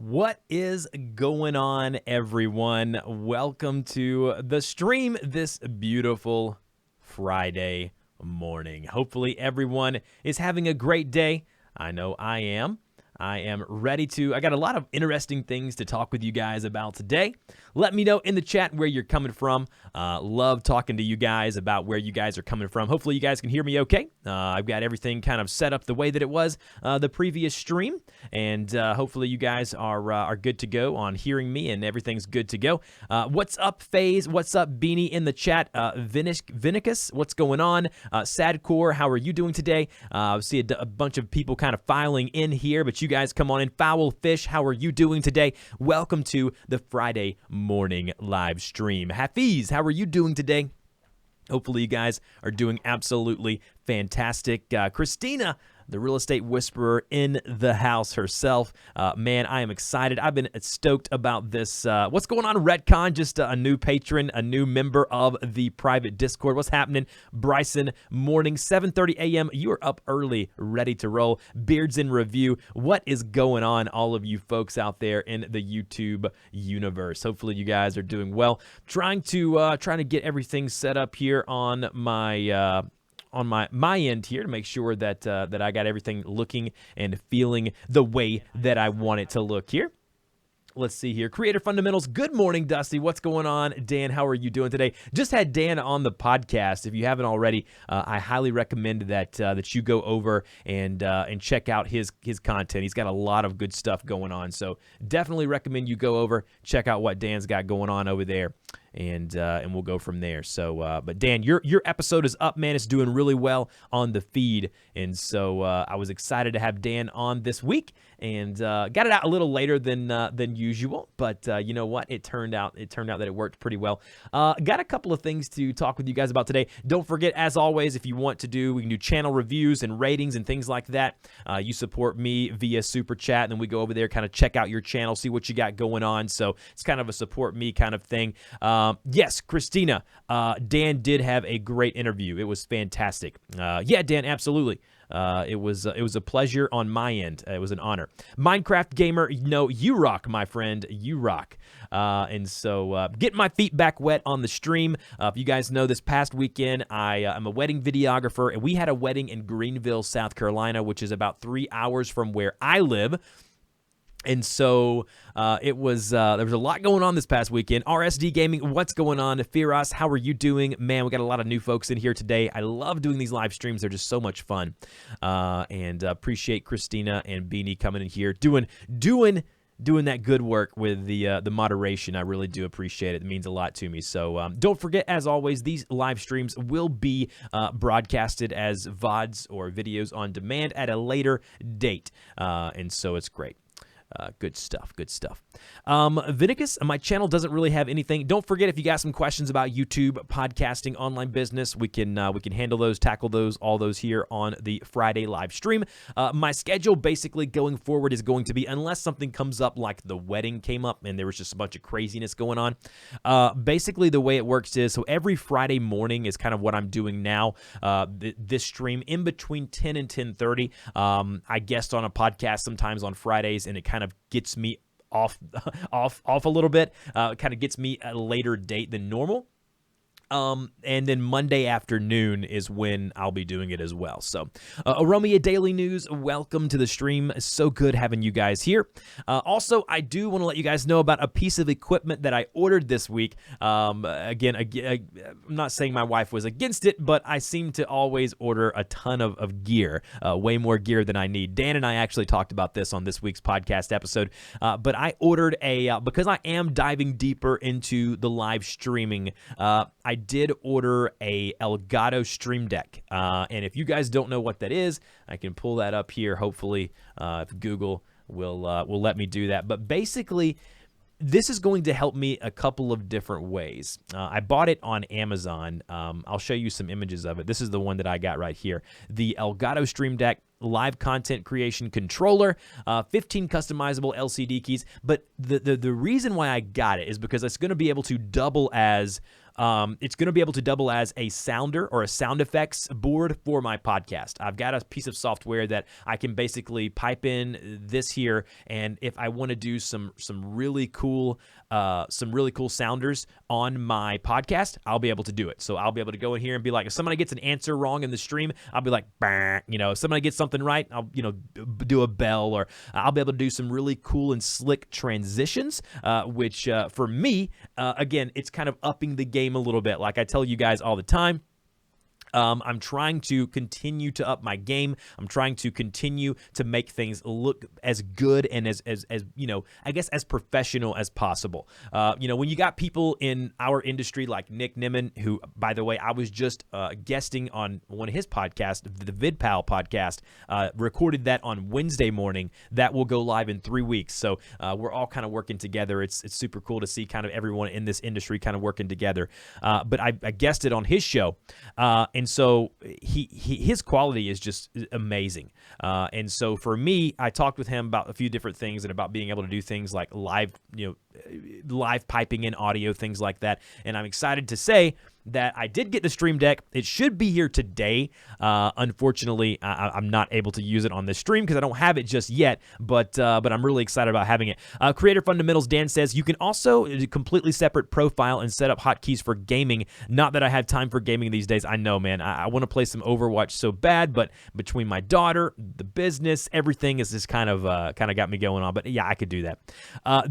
What is going on, everyone? Welcome to the stream this beautiful Friday morning. Hopefully everyone is having a great day. I know I am. I got a lot of interesting things to talk with you guys about today. Let me know in the chat where you're coming from. Love talking to you guys about where you guys are coming from. Hopefully you guys can hear me okay. I've got everything kind of set up the way that it was the previous stream, and hopefully you guys are good to go on hearing me, and everything's good to go. What's up, FaZe? What's up, Beanie in the chat? Vinicus, what's going on? Sadcore, how are you doing today? I see a bunch of people kind of filing in here, but you guys come on in. Foul Fish, how are you doing today? Welcome to the Friday morning live stream. Hafiz, how are you doing today? Hopefully you guys are doing absolutely fantastic. Christina, the real estate whisperer in the house herself. Man, I am excited. I've been stoked about this. What's going on, Redcon? Just a new patron, a new member of the private Discord. What's happening? Bryson, morning, 7:30 a.m. You are up early, ready to roll. Beards in review. What is going on, all of you folks out there in the YouTube universe? Hopefully you guys are doing well. Trying to get everything set up here on my my end here to make sure that that I got everything looking and feeling the way that I want it to look here. Let's see here. Creator Fundamentals. Good morning, Dusty. What's going on? Dan, how are you doing today? Just had Dan on the podcast. If you haven't already, I highly recommend that that you go over and check out his content. He's got a lot of good stuff going on. So definitely recommend you go over, check out what Dan's got going on over there. And we'll go from there. So, but Dan, your episode is up, man. It's doing really well on the feed, and so I was excited to have Dan on this week, and got it out a little later than usual. But you know what? It turned out that it worked pretty well. Got a couple of things to talk with you guys about today. Don't forget, as always, if you want to we can do channel reviews and ratings and things like that. You support me via Super Chat, and then we go over there, kind of check out your channel, see what you got going on. So it's kind of a support me kind of thing. Yes, Christina, Dan did have a great interview. It was fantastic. Yeah, Dan, absolutely. It was a pleasure on my end. It was an honor. Minecraft gamer, no, you rock, my friend. You rock. And so getting my feet back wet on the stream. If you guys know, this past weekend, I'm a wedding videographer, and we had a wedding in Greenville, South Carolina, which is about 3 hours from where I live. And so there was a lot going on this past weekend. RSD Gaming, what's going on? Firas, how are you doing? Man, we got a lot of new folks in here today. I love doing these live streams. They're just so much fun. And appreciate Christina and Beanie coming in here, doing that good work with the moderation. I really do appreciate it. It means a lot to me. So don't forget, as always, these live streams will be broadcasted as VODs or videos on demand at a later date. And so it's great. Good stuff. Vinicus, my channel doesn't really have anything. Don't forget, if you got some questions about YouTube, podcasting, online business, we can handle those, tackle those, all those here on the Friday live stream. My schedule basically going forward is going to be, unless something comes up like the wedding came up and there was just a bunch of craziness going on. Basically, the way it works is, so every Friday morning is kind of what I'm doing now. This stream in between 10 and 10:30. I guest on a podcast sometimes on Fridays, and it kind of gets me off a little bit. Kind of gets me at a later date than normal. And then Monday afternoon is when I'll be doing it as well. So, Aromia Daily News, welcome to the stream. So good having you guys here. Also, I do want to let you guys know about a piece of equipment that I ordered this week. Again, I'm not saying my wife was against it, but I seem to always order a ton of gear, way more gear than I need. Dan and I actually talked about this on this week's podcast episode, but I ordered because I am diving deeper into the live streaming, I did order a Elgato Stream Deck, and if you guys don't know what that is, I can pull that up here. Hopefully, if Google will let me do that. But basically, this is going to help me a couple of different ways. I bought it on Amazon. I'll show you some images of it. This is the one that I got right here. The Elgato Stream Deck. live content creation controller, 15 customizable LCD keys. But the reason why I got it is because it's going to be able to double as a sounder or a sound effects board for my podcast. I've got a piece of software that I can basically pipe in this here, and if I want to do some really cool sounders on my podcast, I'll be able to do it. So I'll be able to go in here and be like, if somebody gets an answer wrong in the stream, I'll be like, bah, if somebody gets something right, I'll do a bell, or I'll be able to do some really cool and slick transitions, which for me, again, it's kind of upping the game a little bit. Like I tell you guys all the time, I'm trying to continue to up my game. I'm trying to continue to make things look as good and as I guess as professional as possible. When you got people in our industry like Nick Nimmin, who, by the way, I was just guesting on one of his podcasts, the VidPal podcast, recorded that on Wednesday morning. That will go live in 3 weeks. So we're all kind of working together. It's super cool to see kind of everyone in this industry kind of working together. But I guested on his show, and so his quality is just amazing. And so for me, I talked with him about a few different things and about being able to do things like live piping in audio, things like that. And I'm excited to say that I did get the Stream Deck. It should be here today. Unfortunately, I'm not able to use it on this stream because I don't have it just yet, but I'm really excited about having it. Creator Fundamentals, Dan says, you can also completely separate profile and set up hotkeys for gaming. Not that I have time for gaming these days. I know, man. I want to play some Overwatch so bad, but between my daughter, the business, everything is just kind of got me going on. But yeah, I could do that.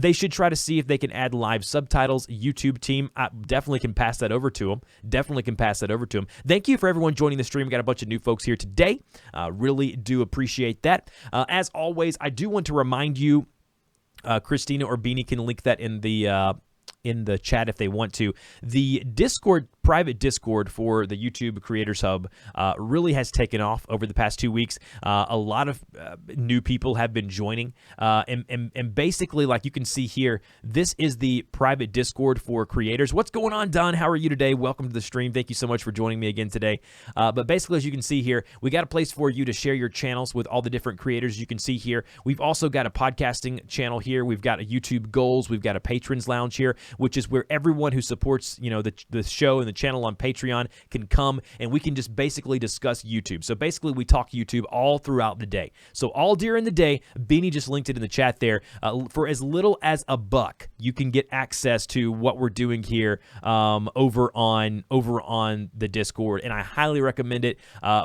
They should try to see if they can add live subtitles. YouTube team, I definitely can pass that over to them. Thank you for everyone joining the stream. We got a bunch of new folks here today. Really do appreciate that. As always, I do want to remind you, Christina or Beanie can link that in the chat if they want to. The Discord, private Discord for the YouTube Creators Hub really has taken off over the past 2 weeks. A lot of new people have been joining. And basically, like you can see here, this is the private Discord for creators. What's going on, Don? How are you today? Welcome to the stream. Thank you so much for joining me again today. But basically, as you can see here, we got a place for you to share your channels with all the different creators you can see here. We've also got a podcasting channel here. We've got a YouTube Goals. We've got a Patrons Lounge here, which is where everyone who supports, the show and the channel on Patreon can come, and we can just basically discuss YouTube. So basically, we talk YouTube all throughout the day. So all during the day, Beanie just linked it in the chat there. For as little as $1, you can get access to what we're doing here over on the Discord, and I highly recommend it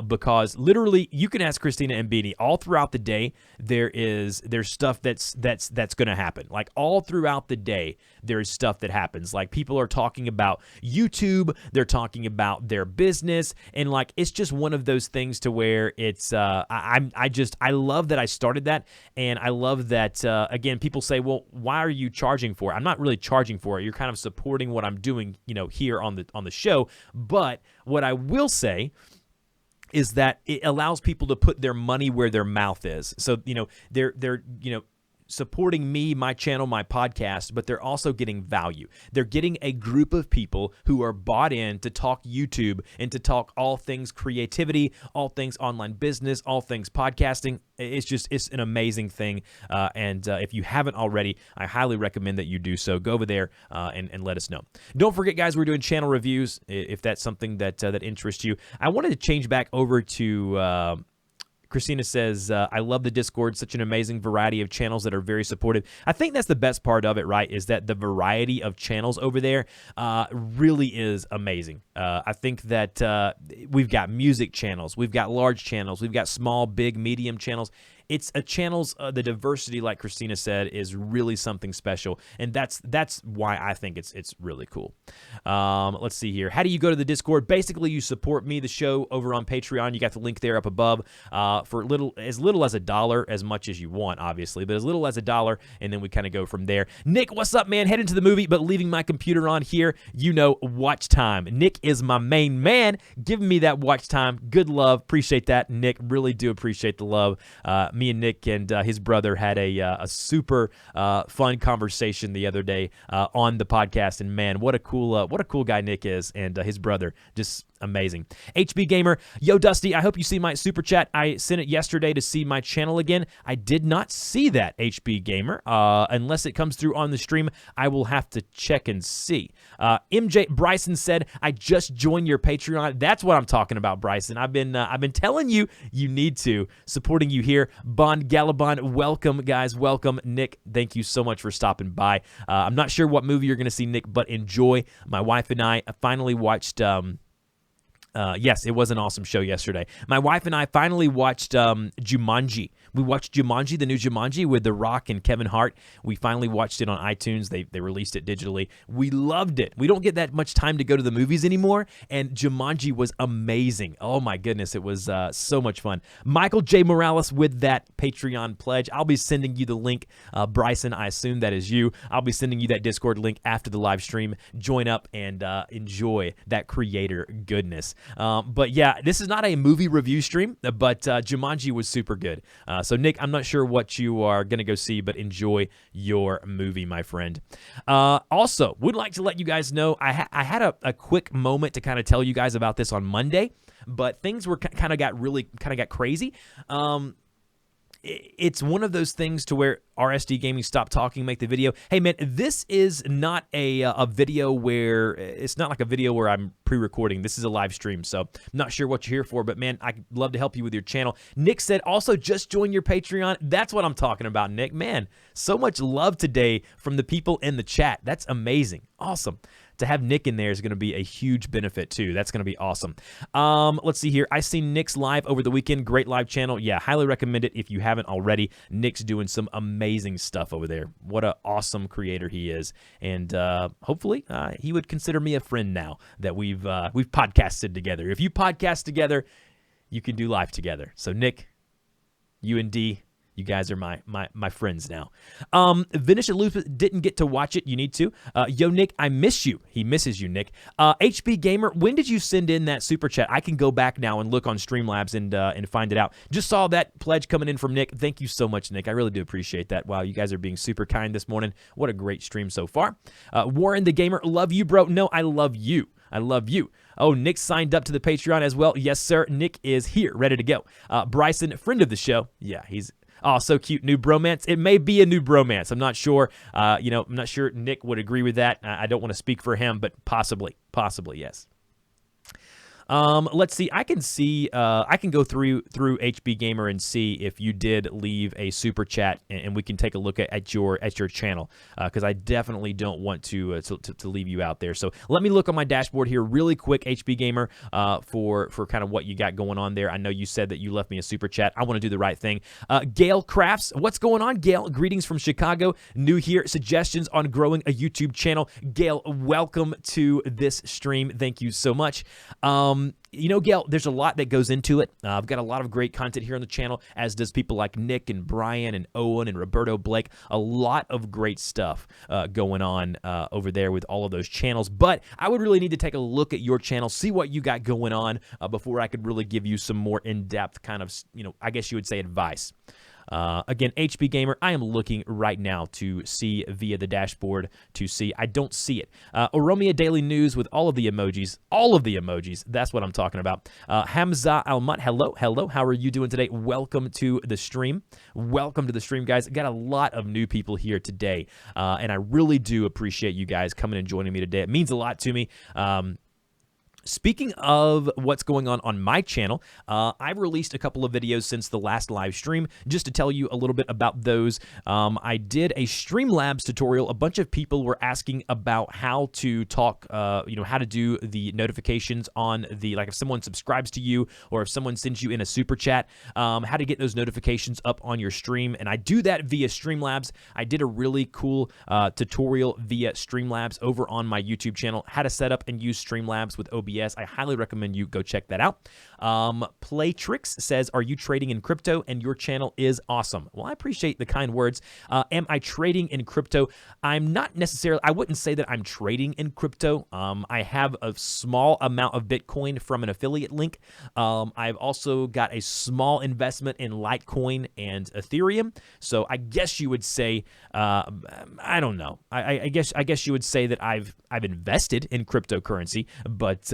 because literally, you can ask Christina and Beanie all throughout the day. There's stuff that's going to happen. Like all throughout the day, there's stuff that happens. Like people are talking about YouTube, they're talking about their business, and like it's just one of those things to where it's I love that I started that, and I love that again, people say, well, why are you charging for it? I'm not really charging for it. You're kind of supporting what I'm doing, here on the show. But what I will say is that it allows people to put their money where their mouth is. So, they're supporting me, my channel, my podcast, but they're also getting value. They're getting a group of people who are bought in to talk YouTube and to talk all things creativity, all things online business, all things podcasting. It's an amazing thing. And if you haven't already, I highly recommend that you do so. Go over there and let us know. Don't forget, guys, we're doing channel reviews if that's something that interests you. I wanted to change back over to Christina says, I love the Discord, such an amazing variety of channels that are very supportive. I think that's the best part of it, right, is that the variety of channels over there really is amazing. I think that we've got music channels, we've got large channels, we've got small, big, medium channels. It's a channels, the diversity, like Christina said, is really something special, and that's why I think it's really cool. Let's see here. How do you go to the Discord? Basically, you support me, the show, over on Patreon. You got the link there up above for as little as $1, as much as you want, obviously, but as little as $1, and then we kind of go from there. Nick, what's up, man? Heading to the movie, but leaving my computer on here. Watch time. Nick is my main man, giving me that watch time. Good love. Appreciate that, Nick. Really do appreciate the love. Me and Nick and his brother had a super fun conversation the other day on the podcast, and man, what a cool guy Nick is, and his brother, just Amazing. HB Gamer, yo, Dusty, I hope you see my super chat. I sent it yesterday to see my channel again. I did not see that, HB Gamer. Unless it comes through on the stream, I will have to check and see. MJ Bryson said, I just joined your Patreon. That's what I'm talking about, Bryson. I've been telling you, you need to. Supporting you here. Bond Galabon, welcome, guys. Welcome. Nick, thank you so much for stopping by. I'm not sure what movie you're going to see, Nick, but enjoy. My wife and I finally watched... yes, it was an awesome show yesterday. My wife and I finally watched Jumanji. We watched Jumanji, the new Jumanji with The Rock and Kevin Hart. We finally watched it on iTunes. They released it digitally. We loved it. We don't get that much time to go to the movies anymore, and Jumanji was amazing. Oh my goodness, it was so much fun. Michael J. Morales with that Patreon pledge. I'll be sending you the link. Bryson, I assume that is you. I'll be sending you that Discord link after the live stream. Join up and enjoy that creator goodness. But yeah, this is not a movie review stream, but Jumanji was super good. So Nick, I'm not sure what you are going to go see, but enjoy your movie, my friend. Also, would like to let you guys know, I had a quick moment to kind of tell you guys about this on Monday, but things were kind of got crazy. It's one of those things to where RSD Gaming stopped talking, make the video. Hey man, this is not a video where, it's not like a video where I'm pre-recording. This is a live stream, so I'm not sure what you're here for, but man, I'd love to help you with your channel. Nick said, also just join your Patreon. That's what I'm talking about, Nick. Man, so much love today from the people in the chat. That's amazing. Awesome. To have Nick in there is going to be a huge benefit too. That's going to be awesome. Let's see here. I seen Nick's live over the weekend. Great live channel. Yeah, highly recommend it if you haven't already. Nick's doing some amazing stuff over there. What an awesome creator he is. And hopefully he would consider me a friend now that we've podcasted together. If you podcast together, you can do live together. So Nick, you and D, you guys are my friends now. Venetia Lupus didn't get to watch it. You need to. Yo, Nick, I miss you. He misses you, Nick. HB Gamer, when did you send in that super chat? I can go back now and look on Streamlabs and find it out. Just saw that pledge coming in from Nick. Thank you so much, Nick. I really do appreciate that. Wow, you guys are being super kind this morning. What a great stream so far. Warren the Gamer, love you, bro. No, I love you. I love you. Oh, Nick signed up to the Patreon as well. Yes, sir. Nick is here, ready to go. Bryson, friend of the show. Yeah, he's... Oh, so cute. New bromance. It may be a new bromance. I'm not sure. I'm not sure Nick would agree with that. I don't want to speak for him, but possibly, yes. Let's see. I can see. I can go through HB Gamer and see if you did leave a super chat, and we can take a look at your channel because I definitely don't want to leave you out there. So let me look on my dashboard here really quick, HB Gamer, for kind of what you got going on there. I know you said that you left me a super chat. I want to do the right thing. Gail Crafts, what's going on, Gail? Greetings from Chicago. New here. Suggestions on growing a YouTube channel. Gail, welcome to this stream. Thank you so much. Gail, there's a lot that goes into it. I've got a lot of great content here on the channel, as does people like Nick and Brian and Owen and Roberto Blake. A lot of great stuff going on over there with all of those channels. But I would really need to take a look at your channel, see what you got going on before I could really give you some more in-depth kind of, I guess you would say advice. Again, HB Gamer, I am looking right now to see via the dashboard to see. I don't see it. Oromia Daily News with all of the emojis. That's what I'm talking about. Hamza Almat, hello. How are you doing today? Welcome to the stream. Guys. Got a lot of new people here today, and I really do appreciate you guys coming and joining me today. It means a lot to me. Speaking of what's going on my channel, I've released a couple of videos since the last live stream. Just to tell you a little bit about those, I did a Streamlabs tutorial. A bunch of people were asking about how to talk, how to do the notifications on the, like if someone subscribes to you or if someone sends you in a super chat, how to get those notifications up on your stream. And I do that via Streamlabs. I did a really cool tutorial via Streamlabs over on my YouTube channel, how to set up and use Streamlabs with OBS. I highly recommend you go check that out. Playtrix says, are you trading in crypto? And your channel is awesome. Well, I appreciate the kind words. Am I trading in crypto? I'm not necessarily, I wouldn't say that I'm trading in crypto. I have a small amount of Bitcoin from an affiliate link. I've also got a small investment in Litecoin and Ethereum. So I guess you would say, I don't know. I guess you would say that I've invested in cryptocurrency, but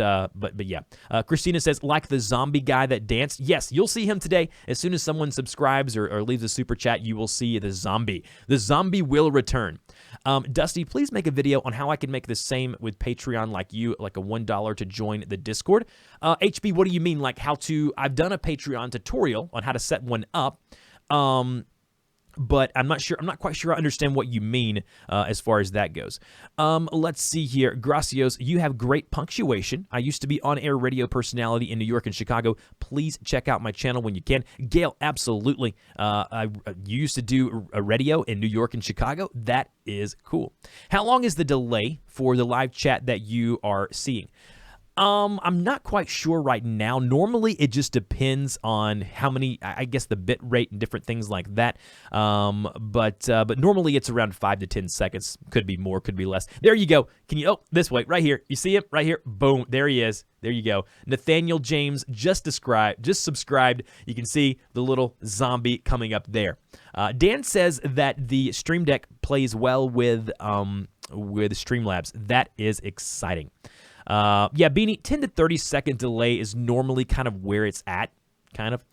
yeah. Christina says, like the zombie guy that danced. Yes, you'll see him today. As soon as someone subscribes or leaves a super chat, you will see the zombie. The zombie will return. Dusty, please make a video on how I can make the same with Patreon like you, like a $1 to join the Discord. HB, what do you mean? Like how to, I've done a Patreon tutorial on how to set one up. But I'm not quite sure I understand what you mean as far as that goes. Let's see here. Gracios, you have great punctuation. I used to be on-air radio personality in New York and Chicago. Please check out my channel when you can. Gail, absolutely. You used to do a radio in New York and Chicago. That is cool. How long is the delay for the live chat that you are seeing? I'm not quite sure right now. Normally, it just depends on how many, I guess, the bit rate and different things like that. But normally it's around 5 to 10 seconds. Could be more, could be less. There you go. Can you, oh, this way, right here. You see him right here? Boom, there he is. There you go. Nathaniel James just subscribed. You can see the little zombie coming up there. Dan says that the Stream Deck plays well with Streamlabs. That is exciting. Yeah, Beanie, 10 to 30 second delay is normally kind of where it's at. Kind of.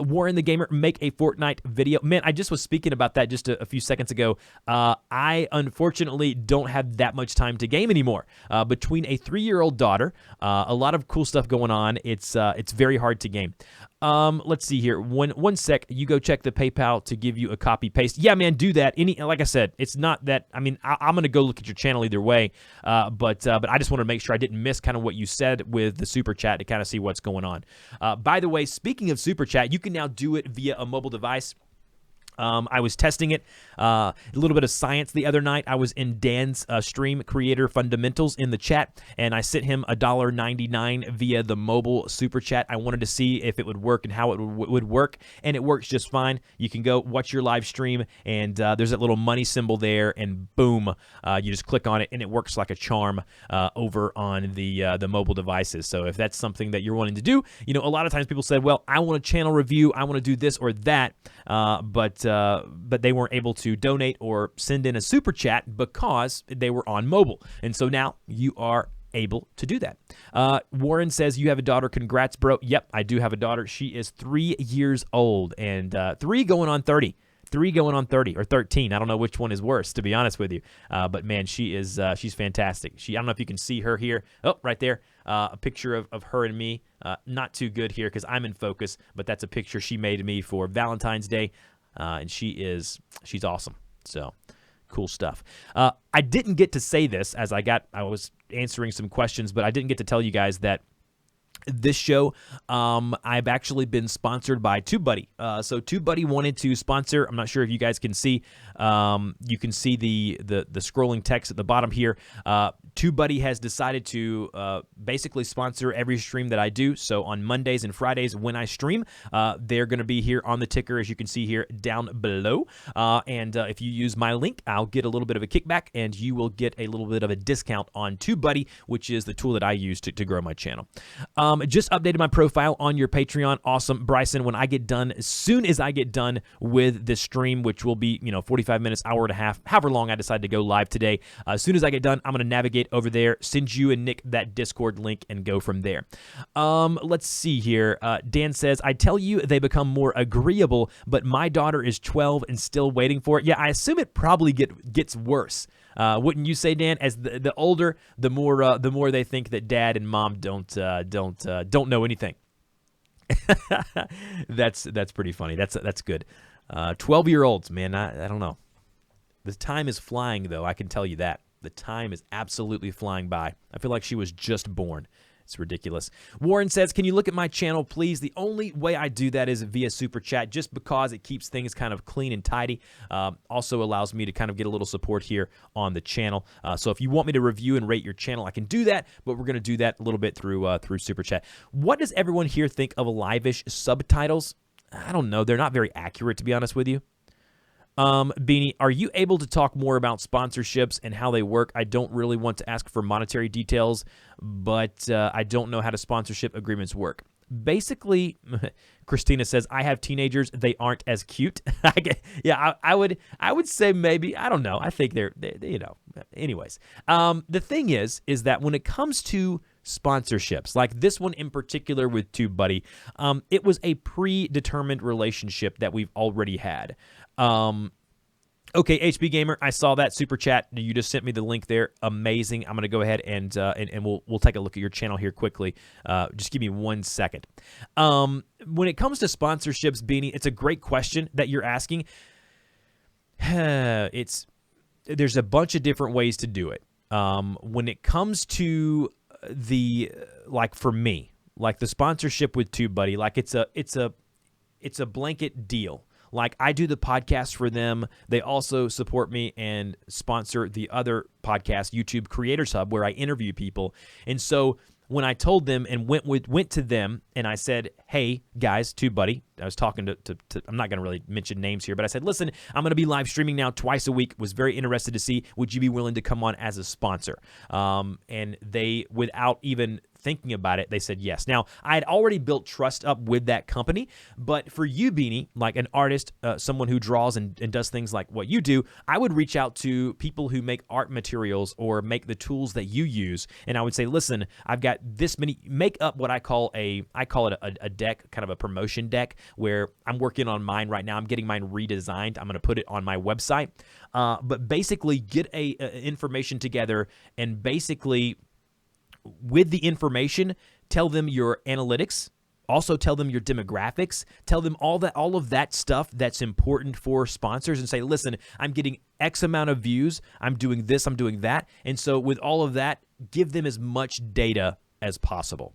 Warren the Gamer, make a Fortnite video. Man, I just was speaking about that just a few seconds ago. I unfortunately don't have that much time to game anymore. Between a 3-year-old daughter, a lot of cool stuff going on. It's very hard to game. Let's see here. One sec. You go check the PayPal to give you a copy paste. Yeah, man, do that. Like I said, it's not that. I mean, I'm gonna go look at your channel either way. But I just want to make sure I didn't miss kind of what you said with the super chat to kind of see what's going on. By the way, speaking of super chat, you can now do it via a mobile device. I was testing it, a little bit of science the other night. I was in Dan's Stream Creator Fundamentals in the chat, and I sent him $1.99 via the mobile super chat. I wanted to see if it would work and how it would work, and it works just fine. You can go watch your live stream, and there's that little money symbol there, and boom, you just click on it, and it works like a charm over on the mobile devices. So if that's something that you're wanting to do, you know, a lot of times people said, well, I want a channel review, I want to do this or that, but they weren't able to donate or send in a super chat because they were on mobile. And so now you are able to do that. Warren says, you have a daughter. Congrats, bro. Yep, I do have a daughter. She is 3 years old and 3 going on 30. 3 going on 30 or 13. I don't know which one is worse, to be honest with you. But man, she's fantastic. I don't know if you can see her here. Oh, right there. A picture of her and me. Not too good here because I'm in focus, but that's a picture she made of me for Valentine's Day. And she's awesome. So cool stuff. I didn't get to say this as I was answering some questions, but I didn't get to tell you guys that this show, I've actually been sponsored by TubeBuddy. So TubeBuddy wanted to sponsor. I'm not sure if you guys can see. You can see the scrolling text at the bottom here. TubeBuddy has decided to basically sponsor every stream that I do. So on Mondays and Fridays when I stream, they're going to be here on the ticker, as you can see here down below. And if you use my link, I'll get a little bit of a kickback, and you will get a little bit of a discount on TubeBuddy, which is the tool that I use to grow my channel. Just updated my profile on your Patreon. Awesome. Bryson, when I get done, as soon as I get done with this stream, which will be, 45 minutes, hour and a half, however long I decide to go live today, as soon as I get done, I'm going to navigate over there, send you and Nick that Discord link, and go from there. Let's see here. Dan says, I tell you, they become more agreeable, but my daughter is 12 and still waiting for it. Yeah, I assume it probably gets worse. Wouldn't you say, Dan? As the older, the more they think that dad and mom don't know anything. That's pretty funny. That's good. 12-year-olds, man. I don't know. The time is flying, though. I can tell you that. The time is absolutely flying by. I feel like she was just born. It's ridiculous. Warren says, can you look at my channel, please? The only way I do that is via Super Chat, just because it keeps things kind of clean and tidy. Also allows me to kind of get a little support here on the channel. So if you want me to review and rate your channel, I can do that, but we're going to do that a little bit through Super Chat. What does everyone here think of live-ish subtitles? I don't know. They're not very accurate, to be honest with you. Beanie, are you able to talk more about sponsorships and how they work? I don't really want to ask for monetary details, but I don't know how the sponsorship agreements work. Basically, Christina says, I have teenagers. They aren't as cute. Yeah, I would say maybe. I don't know. I think they're anyways. The thing is that when it comes to sponsorships, like this one in particular with TubeBuddy. It was a predetermined relationship that we've already had. Okay, HB Gamer, I saw that super chat. You just sent me the link there. Amazing. I'm going to go ahead and we'll take a look at your channel here quickly. Just give me 1 second. When it comes to sponsorships, Beanie, it's a great question that you're asking. There's a bunch of different ways to do it. When it comes to like for me, like the sponsorship with TubeBuddy, like it's a blanket deal. Like I do the podcast for them. They also support me and sponsor the other podcast, YouTube Creators Hub, where I interview people. And so when I told them and went to them and I said, hey, guys, TubeBuddy, I was talking to I'm not going to really mention names here, but I said, listen, I'm going to be live streaming now twice a week. Was very interested to see, would you be willing to come on as a sponsor? And they, without even thinking about it, they said yes. Now, I had already built trust up with that company, but for you, Beanie, like an artist, someone who draws and does things like what you do, I would reach out to people who make art materials or make the tools that you use, and I would say, listen, I've got this many, make up what I call it a deck, kind of a promotion deck, where I'm working on mine right now. I'm getting mine redesigned. I'm going to put it on my website, but basically get a information together and basically with the information, tell them your analytics, also tell them your demographics, tell them all of that stuff that's important for sponsors, and say, listen, I'm getting X amount of views, I'm doing this, I'm doing that. And so with all of that, give them as much data as possible.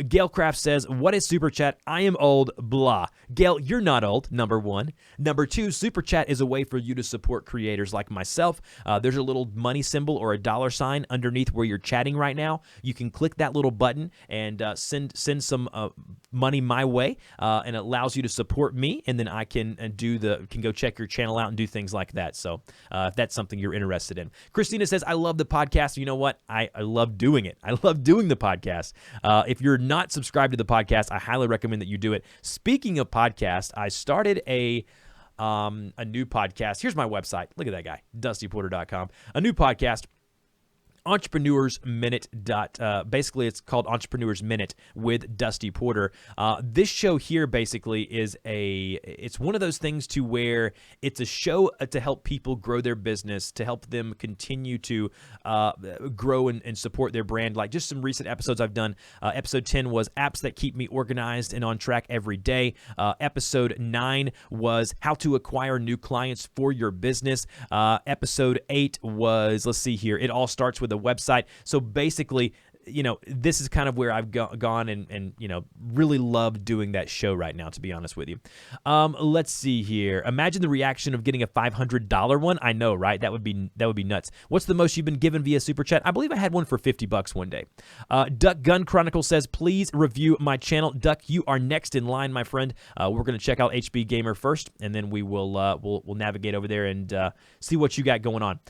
Gail Craft says, what is Super Chat? I am old, blah. Gail, you're not old, number one. Number two, Super Chat is a way for you to support creators like myself. There's a little money symbol or a $sign underneath where you're chatting right now. You can click that little button and send some money my way, and it allows you to support me, and then I can go check your channel out and do things like that. So if that's something you're interested in. Christina says, I love the podcast. You know what? I love doing it. I love doing the podcast. If you're not subscribed to the podcast, I highly recommend that you do it. Speaking of podcast, I started a new podcast. Here's my website. Look at that guy, dustyporter.com. A new podcast, Entrepreneurs Minute. Basically, it's called Entrepreneurs Minute with Dusty Porter. This show here basically is it's one of those things to where it's a show to help people grow their business, to help them continue to grow and support their brand. Like just some recent episodes I've done. Episode 10 was apps that keep me organized and on track every day. Episode 9 was how to acquire new clients for your business. Episode 8 was, let's see here, it all starts with a website. So basically, this is kind of where I've gone and really love doing that show right now, to be honest with you. Let's see here. Imagine the reaction of getting a $500 one. I know, right? That would be nuts. What's the most you've been given via Super Chat? I believe I had one for $50 one day. Duck Gun Chronicle says, please review my channel. Duck, you are next in line, my friend. We're going to check out HB Gamer first, and then we'll navigate over there and see what you got going on.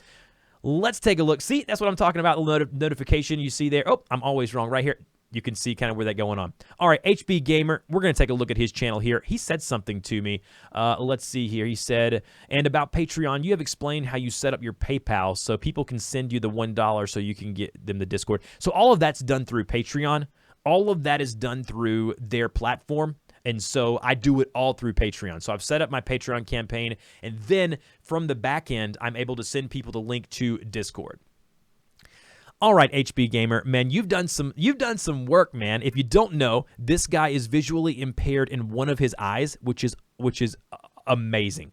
Let's take a look. See, that's what I'm talking about, the notification you see there. Oh, I'm always wrong right here. You can see kind of where that's going on. All right, HB Gamer, we're going to take a look at his channel here. He said something to me. Let's see here. He said, and about Patreon, you have explained how you set up your PayPal so people can send you the $1 so you can get them the Discord. So all of that's done through Patreon. All of that is done through their platform. And so I do it all through Patreon. So I've set up my Patreon campaign, and then from the back end, I'm able to send people the link to Discord. All right, HB Gamer, man, you've done some work, man. If you don't know, this guy is visually impaired in one of his eyes, which is amazing.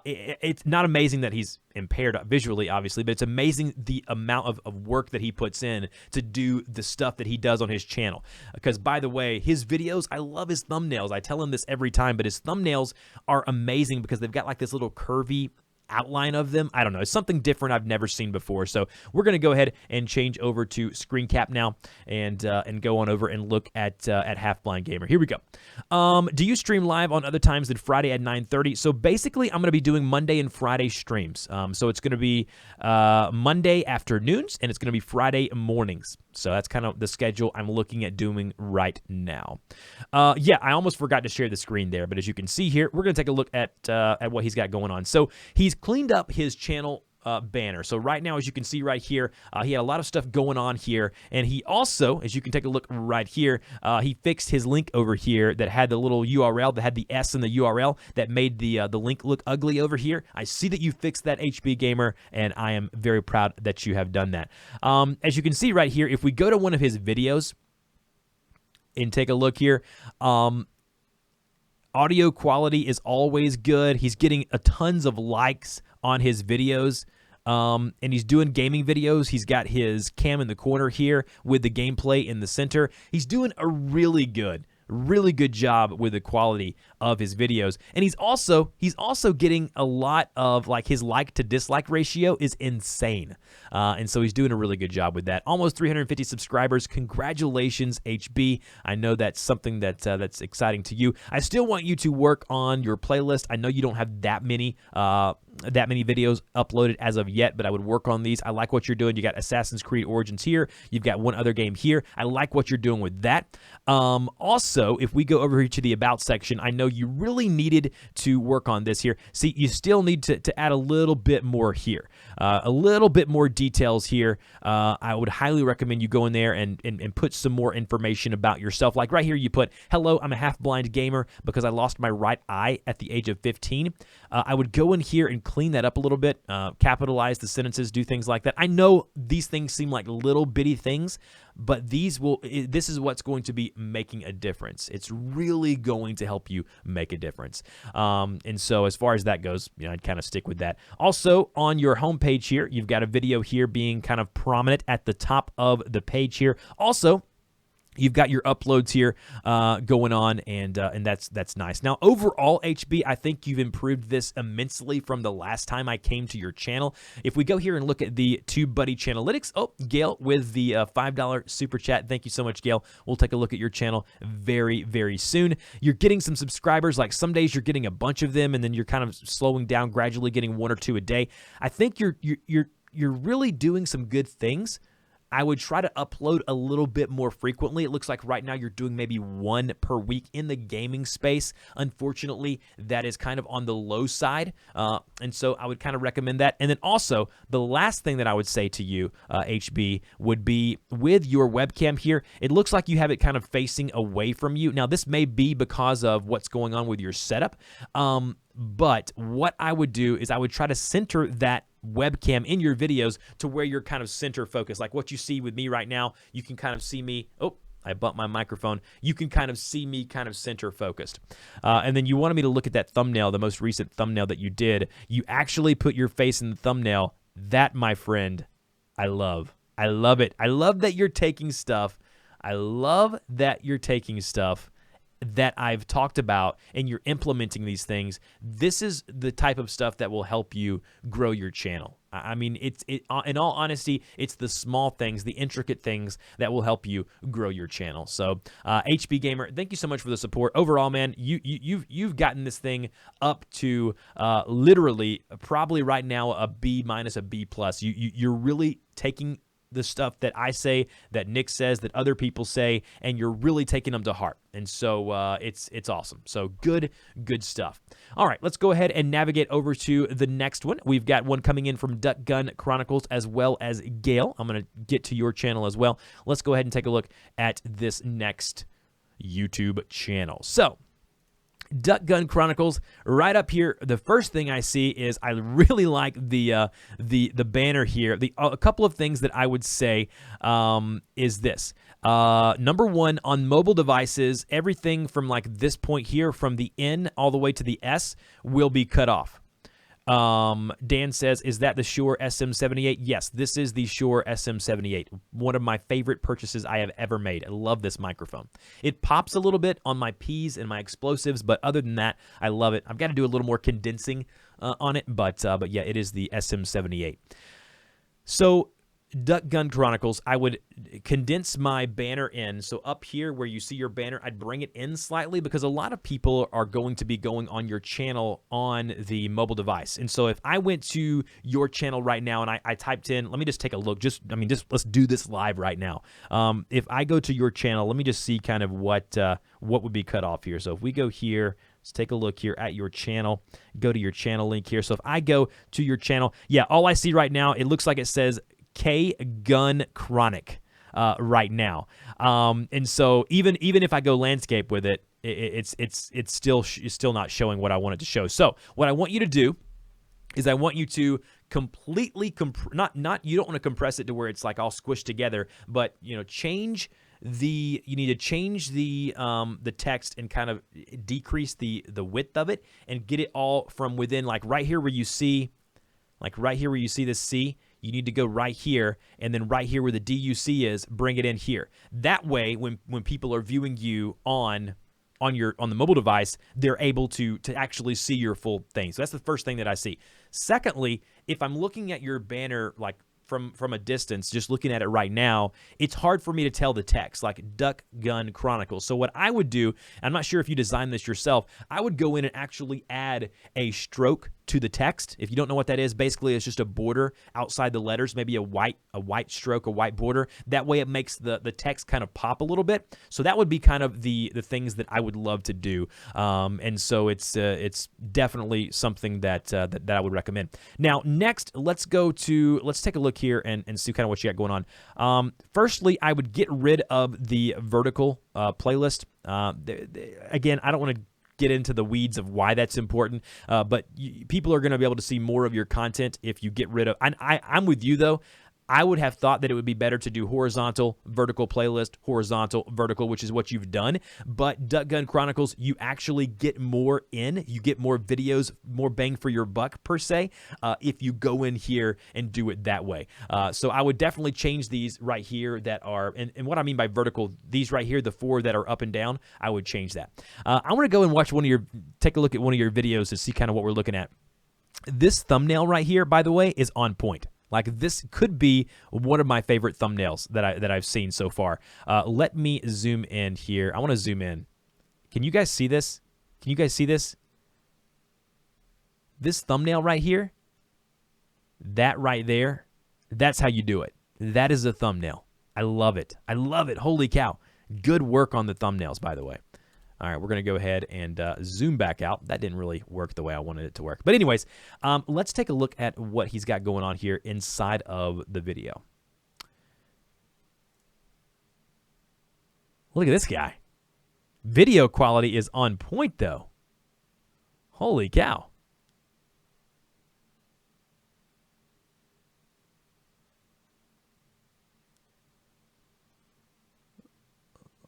It's not amazing that he's impaired visually, obviously, but it's amazing the amount of work that he puts in to do the stuff that he does on his channel. Because, by the way, his videos, I love his thumbnails. I tell him this every time, but his thumbnails are amazing because they've got like this little curvy outline of them. I don't know. It's something different I've never seen before. So we're going to go ahead and change over to Screencap now and go on over and look at Half Blind Gamer. Here we go. Do you stream live on other times than Friday at 9:30? So basically, I'm going to be doing Monday and Friday streams. So it's going to be Monday afternoons and it's going to be Friday mornings. So that's kind of the schedule I'm looking at doing right now. Yeah, I almost forgot to share the screen there, but as you can see here, we're going to take a look at what he's got going on. So he's cleaned up his channel banner. So right now, as you can see right here, he had a lot of stuff going on here, and he also, as you can take a look right here, he fixed his link over here that had the little URL that had the S in the URL that made the link look ugly over here. I see that you fixed that, HB Gamer, and I am very proud that you have done that. As you can see right here, if we go to one of his videos and take a look here, audio quality is always good. He's getting tons of likes on his videos. And he's doing gaming videos. He's got his cam in the corner here with the gameplay in the center. He's doing a really good job with the quality of his videos. And he's also getting a lot of, like, his like to dislike ratio is insane. And so he's doing a really good job with that. Almost 350 subscribers. Congratulations, HB. I know that's something that's exciting to you. I still want you to work on your playlist. I know you don't have that many videos uploaded as of yet, but I would work on these. I like what you're doing. You got Assassin's Creed Origins here. You've got one other game here. I like what you're doing with that. Also, if we go over here to the About section, I know you really needed to work on this here. See, you still need to add a little bit more here. A little bit more details here. I would highly recommend you go in there and put some more information about yourself. Like right here, you put, hello, I'm a half-blind gamer because I lost my right eye at the age of 15. I would go in here and clean that up a little bit, capitalize the sentences, do things like that. I know these things seem like little bitty things, but this is what's going to be making a difference. It's really going to help you make a difference. And so as far as that goes, I'd kind of stick with that. Also, on your homepage here, you've got a video here being kind of prominent at the top of the page here. Also, you've got your uploads here going on, and that's nice. Now, overall, HB, I think you've improved this immensely from the last time I came to your channel. If we go here and look at the TubeBuddy Channelytics, oh, Gail with the $5 super chat. Thank you so much, Gail. We'll take a look at your channel very, very soon. You're getting some subscribers. Like some days you're getting a bunch of them, and then you're kind of slowing down, gradually getting 1 or 2 a day. I think you're really doing some good things. I would try to upload a little bit more frequently. It looks like right now you're doing maybe 1 per week in the gaming space. Unfortunately, that is kind of on the low side, and so I would kind of recommend that. And then also, the last thing that I would say to you, HB, would be with your webcam here, it looks like you have it kind of facing away from you. Now, this may be because of what's going on with your setup, but what I would do is I would try to center that webcam in your videos to where you're kind of center focused. Like what you see with me right now, you can kind of see me. Oh, I bumped my microphone. You can kind of see me kind of center focused. And then you wanted me to look at that thumbnail, the most recent thumbnail that you did. You actually put your face in the thumbnail. That, my friend, I love. I love it. I love that you're taking stuff. I love that you're taking stuff that I've talked about and you're implementing these things. This is the type of stuff that will help you grow your channel. I mean, in all honesty, it's the small things, the intricate things that will help you grow your channel. So, HB Gamer, thank you so much for the support. Overall, man, you've gotten this thing up to literally probably right now a B minus, a B plus. You're really taking the stuff that I say, that Nick says, that other people say, and you're really taking them to heart. And so it's awesome. So good stuff. All right, let's go ahead and navigate over to the next one. We've got one coming in from Duck Gun Chronicles as well as Gail. I'm going to get to your channel as well. Let's go ahead and take a look at this next YouTube channel. So, Duck Gun Chronicles, right up here, the first thing I see is I really like the banner here. A couple of things that I would say is this. Number one, on mobile devices, everything from like this point here, from the N all the way to the S, will be cut off. Dan says, is that the Shure SM78? Yes, this is the Shure SM78. One of my favorite purchases I have ever made. I love this microphone. It pops a little bit on my P's and my explosives, but other than that, I love it. I've got to do a little more condensing on it, but yeah, it is the SM78. So, Duck Gun Chronicles, I would condense my banner in. So up here where you see your banner, I'd bring it in slightly because a lot of people are going to be going on your channel on the mobile device. And so if I went to your channel right now and I typed in, let me just take a look. Just let's do this live right now. If I go to your channel, let me just see kind of what would be cut off here. So if we go here, Let's take a look here at your channel. Go to your channel link here. So if I go to your channel, yeah, all I see right now, it looks like it says K Gun Chronic right now. And so even if I go landscape with it, it's still not showing what I want it to show. So what I want you to do is I want you to completely you don't want to compress it to where it's like all squished together, but you need to change the text and kind of decrease the width of it and get it all from within, like right here where you see this C. You need to go right here, and then right here where the DUC is, bring it in here. That way, when people are viewing you on the mobile device, they're able to actually see your full thing. So that's the first thing that I see. Secondly, if I'm looking at your banner like from a distance, just looking at it right now, it's hard for me to tell the text, like Duck Gun Chronicles. So what I would do, I'm not sure if you designed this yourself, I would go in and actually add a stroke to the text. If you don't know what that is, basically it's just a border outside the letters, maybe a white stroke, a white border. That way it makes the text kind of pop a little bit. So that would be kind of the things that I would love to do. And so it's definitely something that I would recommend. Now, next, let's take a look here and see kind of what you got going on. Firstly, I would get rid of the vertical playlist. Again, I don't want to get into the weeds of why that's important, but people are going to be able to see more of your content if you get rid of. I'm with you though. I would have thought that it would be better to do horizontal, vertical playlist, horizontal, vertical, which is what you've done. But Duck Gun Chronicles, you actually get more in. You get more videos, more bang for your buck, per se, if you go in here and do it that way. So I would definitely change these right here that are, and what I mean by vertical, these right here, the 4 that are up and down, I would change that. I want to go and take a look at one of your videos to see kind of what we're looking at. This thumbnail right here, by the way, is on point. Like, this could be one of my favorite thumbnails that I've seen so far. Let me zoom in here. I want to zoom in. Can you guys see this? Can you guys see this? This thumbnail right here, that right there, that's how you do it. That is a thumbnail. I love it. I love it. Holy cow. Good work on the thumbnails, by the way. All right, we're going to go ahead and zoom back out. That didn't really work the way I wanted it to work. But anyways, let's take a look at what he's got going on here inside of the video. Look at this guy. Video quality is on point, though. Holy cow.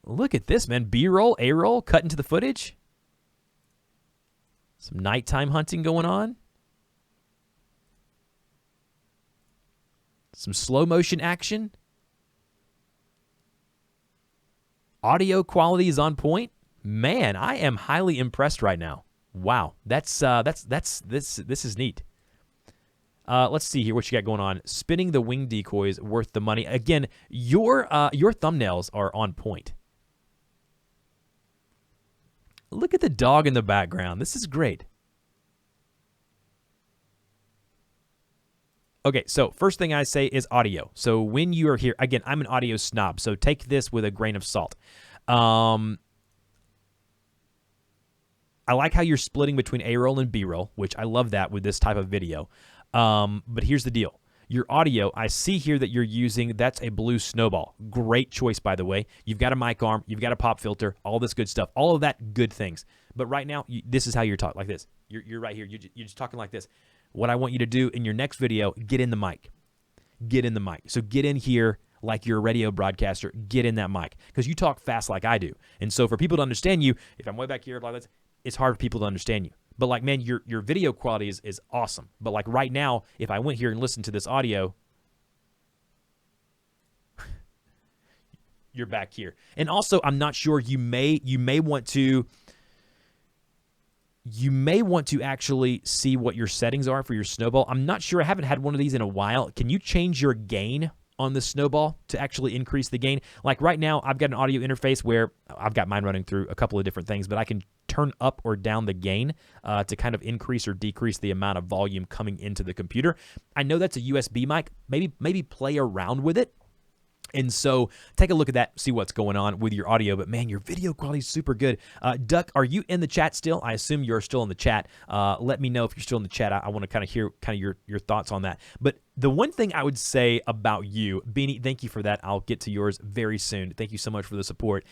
Look at this, man. B-roll, A-roll, cut into the footage. Some nighttime hunting going on. Some slow motion action. Audio quality is on point. Man, I am highly impressed right now. Wow, this is neat. Let's see here what you got going on. Spinning the wing decoys worth the money. Again, your thumbnails are on point. Look at the dog in the background. This is great. Okay, so first thing I say is audio. So when you are here, again, I'm an audio snob, so take this with a grain of salt. I like how you're splitting between A-roll and B-roll, which I love that with this type of video. But here's the deal. Your audio, I see here that you're using, that's a blue snowball. Great choice, by the way. You've got a mic arm, you've got a pop filter, all this good stuff. All of that, good things. But right now, this is how you're talking, like this. You're right here. You're just talking like this. What I want you to do in your next video, get in the mic. Get in the mic. So get in here like you're a radio broadcaster. Get in that mic. Because you talk fast like I do. And so for people to understand you, if I'm way back here, like this, it's hard for people to understand you. But like, man, your video quality is awesome. But like right now, if I went here and listened to this audio, you're back here. And also, I'm not sure, you may want to actually see what your settings are for your snowball. I'm not sure. I haven't had one of these in a while. Can you change your gain on the snowball to actually increase the gain? Like right now, I've got an audio interface where I've got mine running through a couple of different things, but I can turn up or down the gain to kind of increase or decrease the amount of volume coming into the computer. I know that's a USB mic. Maybe play around with it. And so take a look at that, see what's going on with your audio. But man, your video quality is super good. Duck, are you in the chat still? I assume you're still in the chat. Let me know if you're still in the chat. I want to kind of hear your thoughts on that. But the one thing I would say about you, Beanie, thank you for that. I'll get to yours very soon. Thank you so much for the support.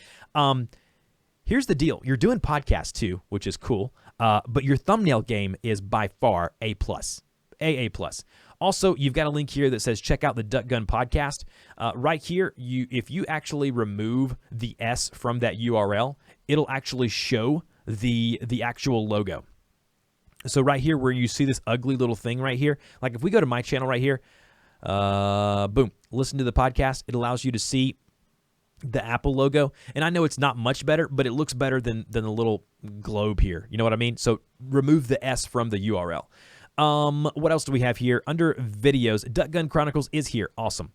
Here's the deal. You're doing podcasts too, which is cool. But your thumbnail game is by far A+. A+. Also, you've got a link here that says check out the Duck Gun podcast. Right here, if you actually remove the S from that URL, it'll actually show the actual logo. So right here where you see this ugly little thing right here, like if we go to my channel right here, boom, listen to the podcast, it allows you to see the Apple logo. And I know it's not much better, but it looks better than the little globe here. You know what I mean? So remove the S from the URL. What else do we have here? Under videos, Duck Gun Chronicles is here. Awesome.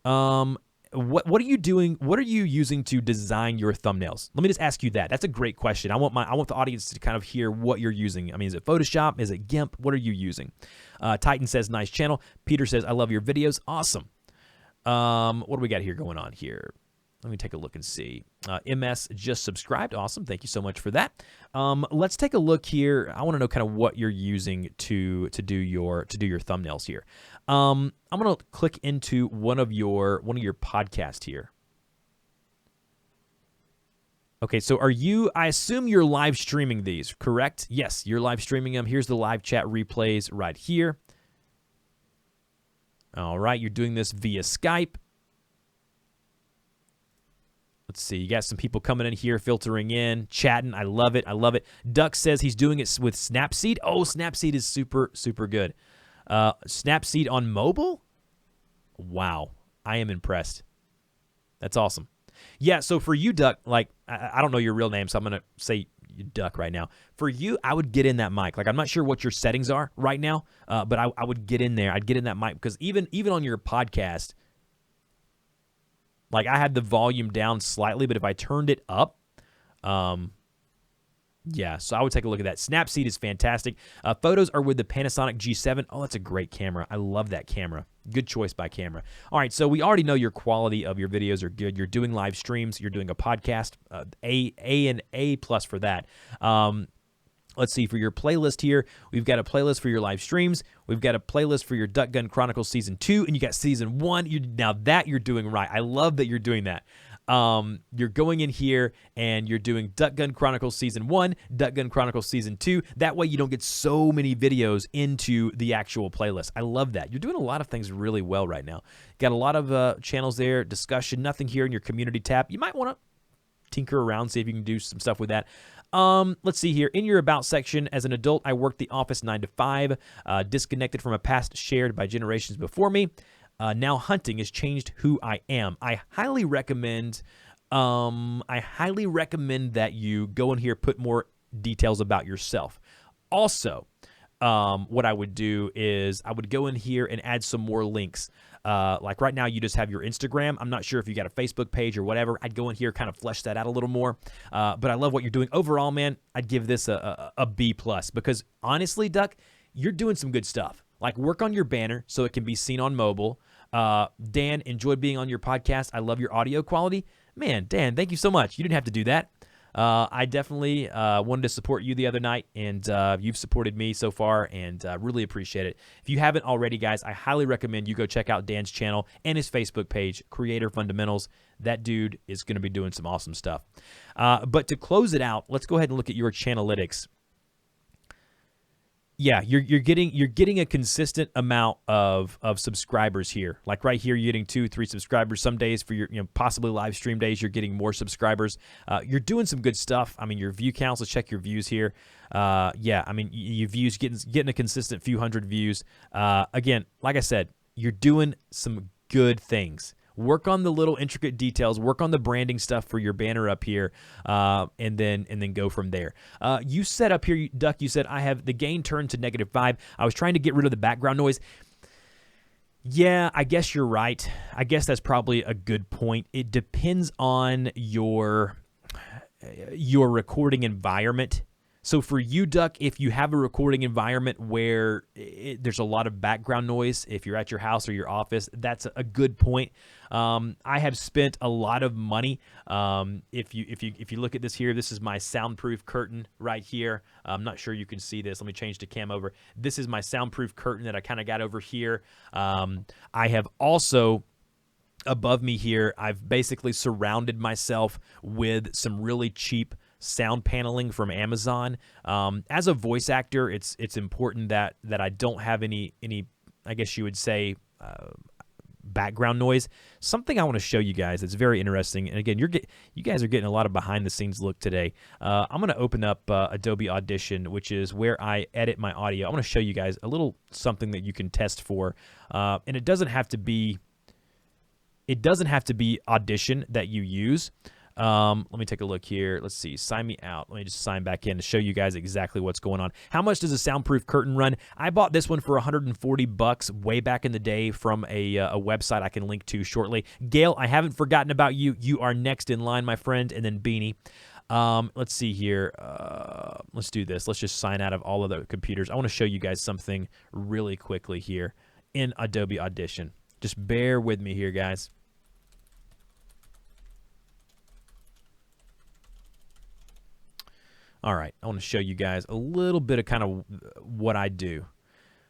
What are you doing? What are you using to design your thumbnails? Let me just ask you that. That's a great question. I want the audience to kind of hear what you're using. I mean, is it Photoshop? Is it GIMP? What are you using? Titan says, nice channel. Peter says, I love your videos. Awesome. What do we got here going on here? Let me take a look and see. MS just subscribed. Awesome. Thank you so much for that. Let's take a look here. I want to know kind of what you're using to do your thumbnails here. I'm going to click into one of your podcasts here. Okay, so I assume you're live streaming these, correct? Yes, you're live streaming them. Here's the live chat replays right here. All right, you're doing this via Skype. Let's see. You got some people coming in here, filtering in, chatting. I love it. I love it. Duck says he's doing it with Snapseed. Oh, Snapseed is super, super good. Snapseed on mobile? Wow. I am impressed. That's awesome. Yeah, so for you, Duck, like, I don't know your real name, so I'm going to say Duck right now. For you, I would get in that mic. Like, I'm not sure what your settings are right now, but I would get in there. I'd get in that mic because even on your podcast, like I had the volume down slightly, but if I turned it up, yeah, so I would take a look at that. Snapseed is fantastic. Photos are with the Panasonic G7. Oh, that's a great camera. I love that camera. Good choice by camera. All right, so we already know your quality of your videos are good. You're doing live streams. You're doing a podcast. A+ for that. Let's see, for your playlist here, we've got a playlist for your live streams. We've got a playlist for your Duck Gun Chronicles Season 2, and you got Season 1. Now that you're doing right. I love that you're doing that. You're going in here, and you're doing Duck Gun Chronicles Season 1, Duck Gun Chronicles Season 2. That way you don't get so many videos into the actual playlist. I love that. You're doing a lot of things really well right now. Got a lot of channels there, discussion, nothing here in your community tab. You might want to tinker around, see if you can do some stuff with that. Let's see here. In your About section, as an adult, I worked the office 9 to 5, disconnected from a past shared by generations before me. Now hunting has changed who I am. I highly recommend that you go in here, put more details about yourself. Also, what I would do is I would go in here and add some more links. Like right now, you just have your Instagram. I'm not sure if you got a Facebook page or whatever. I'd go in here, kind of flesh that out a little more. But I love what you're doing. Overall, man, I'd give this a B+ because honestly, Duck, you're doing some good stuff. Like work on your banner so it can be seen on mobile. Dan, enjoyed being on your podcast. I love your audio quality. Man, Dan, thank you so much. You didn't have to do that. I definitely wanted to support you the other night, and you've supported me so far, and really appreciate it. If you haven't already, guys, I highly recommend you go check out Dan's channel and his Facebook page, Creator Fundamentals. That dude is going to be doing some awesome stuff. But to close it out, let's go ahead and look at your Channelytics. Yeah, you're getting a consistent amount of subscribers here. Like right here, you're getting 2-3 subscribers. Some days for your possibly live stream days, you're getting more subscribers. You're doing some good stuff. I mean, your view counts. Let's check your views here. Yeah, I mean, your views getting a consistent few hundred views. Again, like I said, you're doing some good things. Work on the little intricate details. Work on the branding stuff for your banner up here, and then go from there. You said up here, Duck, you said, I have the gain turned to -5. I was trying to get rid of the background noise. Yeah, I guess you're right. I guess that's probably a good point. It depends on your recording environment. So for you, Duck, if you have a recording environment where there's a lot of background noise, if you're at your house or your office, that's a good point. I have spent a lot of money. If you look at this here, this is my soundproof curtain right here. I'm not sure you can see this. Let me change the cam over. This is my soundproof curtain that I kind of got over here. I have also, above me here, I've basically surrounded myself with some really cheap sound paneling from Amazon. As a voice actor, it's important that I don't have any I guess you would say background noise. Something I want to show you guys that's very interesting. And again, you guys are getting a lot of behind the scenes look today. I'm going to open up Adobe Audition, which is where I edit my audio. I want to show you guys a little something that you can test for, and it doesn't have to be Audition that you use. Let me take a look here. Let's see. Sign me out. Let me just sign back in to show you guys exactly what's going on. How much does a soundproof curtain run? I bought this one for $140 way back in the day from a website I can link to shortly. Gail, I haven't forgotten about you. You are next in line, my friend, and then Beanie. Let's see here. Let's do this. Let's just sign out of all of the computers. I want to show you guys something really quickly here in Adobe Audition. Just bear with me here, guys. All right, I want to show you guys a little bit of kind of what I do,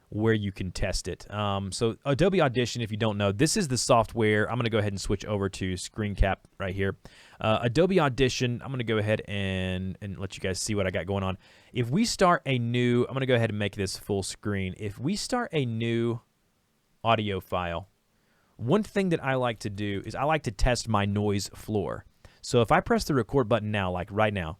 where you can test it. So Adobe Audition, if you don't know, this is the software. I'm going to go ahead and switch over to Screencast right here. Adobe Audition, I'm going to go ahead and let you guys see what I got going on. If we start a new, I'm going to go ahead and make this full screen. If we start a new audio file, one thing that I like to do is I like to test my noise floor. So if I press the record button now, like right now,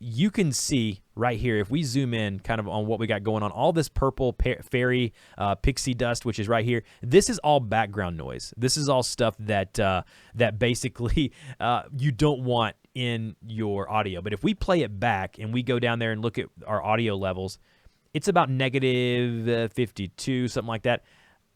you can see right here, if we zoom in kind of on what we got going on, all this purple fairy pixie dust, which is right here, this is all background noise. This is all stuff that that basically you don't want in your audio. But if we play it back and we go down there and look at our audio levels, it's about negative 52, something like that.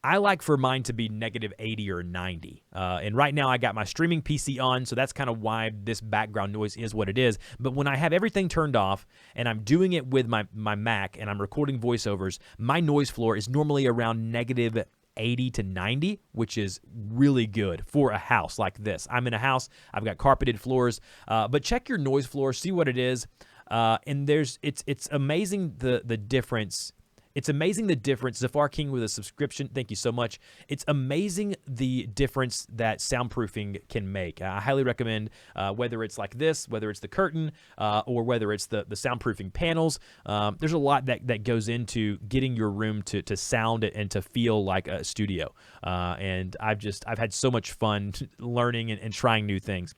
I like for mine to be negative 80 or 90. And right now I got my streaming PC on, so that's kind of why this background noise is what it is. But when I have everything turned off and I'm doing it with my Mac and I'm recording voiceovers, my noise floor is normally around negative 80 to 90, which is really good for a house like this. I'm in a house, I've got carpeted floors, but check your noise floor, see what it is. And it's amazing the difference. It's amazing the difference. Zafar King with a subscription, thank you so much. It's amazing the difference that soundproofing can make. I highly recommend whether it's like this, whether it's the curtain, or whether it's the soundproofing panels. There's a lot that goes into getting your room to sound and to feel like a studio. And I've had so much fun learning and trying new things.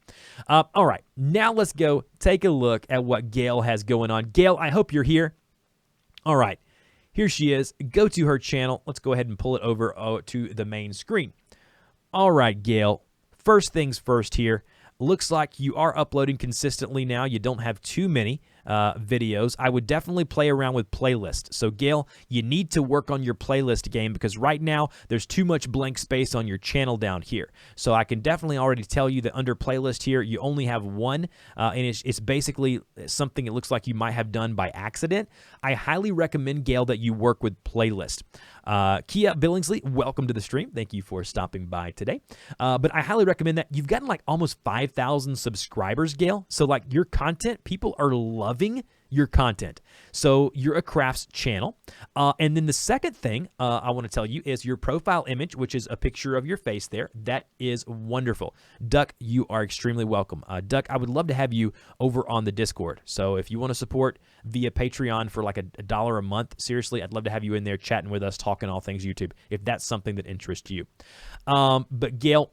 All right, now let's go take a look at what Gail has going on. Gail, I hope you're here. All right. Here she is. Go to her channel. Let's go ahead and pull it over to the main screen. All right, Gail. First things first here. Looks like you are uploading consistently now. You don't have too many videos. I would definitely play around with playlists. So, Gail, you need to work on your playlist game because right now there's too much blank space on your channel down here. So I can definitely already tell you that under playlist here, you only have one, and it's basically something it looks like you might have done by accident. I highly recommend, Gail, that you work with playlist. Kia Billingsley, welcome to the stream. Thank you for stopping by today. But I highly recommend that. You've gotten like almost 5,000 subscribers, Gail. So like your content, people are loving your content. So you're a crafts channel. And then the second thing I want to tell you is your profile image, which is a picture of your face there. That is wonderful. Duck, you are extremely welcome. Duck, I would love to have you over on the Discord. So if you want to support via Patreon for like $1 a month, seriously, I'd love to have you in there chatting with us, talking all things YouTube, if that's something that interests you. But Gail,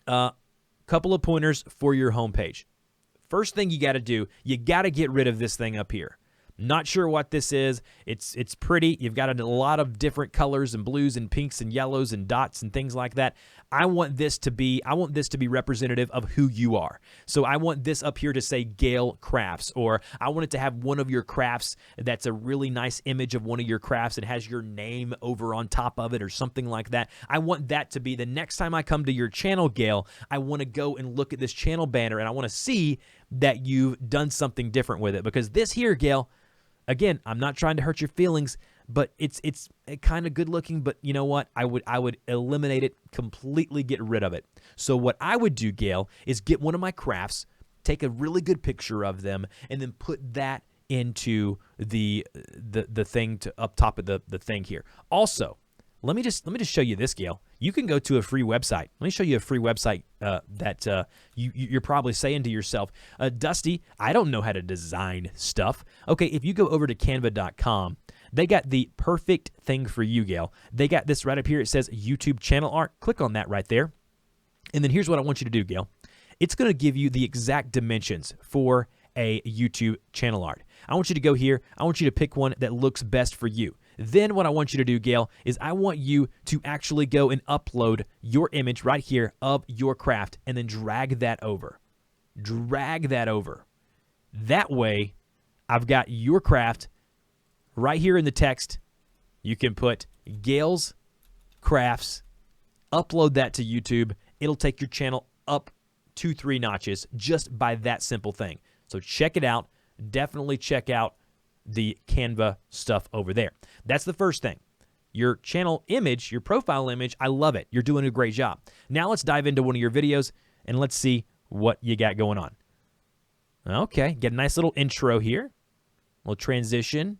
couple of pointers for your homepage. First thing you got to do, you got to get rid of this thing up here. Not sure what this is. It's pretty. You've got a lot of different colors and blues and pinks and yellows and dots and things like that. I want this to be representative of who you are. So I want this up here to say Gail Crafts, or I want it to have one of your crafts that's a really nice image of one of your crafts and has your name over on top of it or something like that. I want that to be the next time I come to your channel, Gail, I want to go and look at this channel banner and I want to see that you've done something different with it, because this here, Gail, again, I'm not trying to hurt your feelings, but it's kind of good looking, but you know what? I would eliminate it completely, get rid of it. So what I would do, Gail, is get one of my crafts, take a really good picture of them, and then put that into the thing to up top of the thing here. Also, let me just show you this, Gail. You can go to a free website. Let me show you a free website that you're probably saying to yourself, Dusty, I don't know how to design stuff. Okay, if you go over to canva.com, they got the perfect thing for you, Gail. They got this right up here. It says YouTube channel art. Click on that right there. And then here's what I want you to do, Gail. It's going to give you the exact dimensions for a YouTube channel art. I want you to go here. I want you to pick one that looks best for you. Then what I want you to do, Gail, is I want you to actually go and upload your image right here of your craft and then drag that over. Drag that over. That way, I've got your craft right here in the text. You can put Gail's Crafts, upload that to YouTube. It'll take your channel up 2-3 notches just by that simple thing. So check it out. Definitely check out the Canva stuff over there. That's the first thing. Your channel image, your profile image, I love it. You're doing a great job. Now let's dive into one of your videos and let's see what you got going on. Okay, get a nice little intro here. A little transition.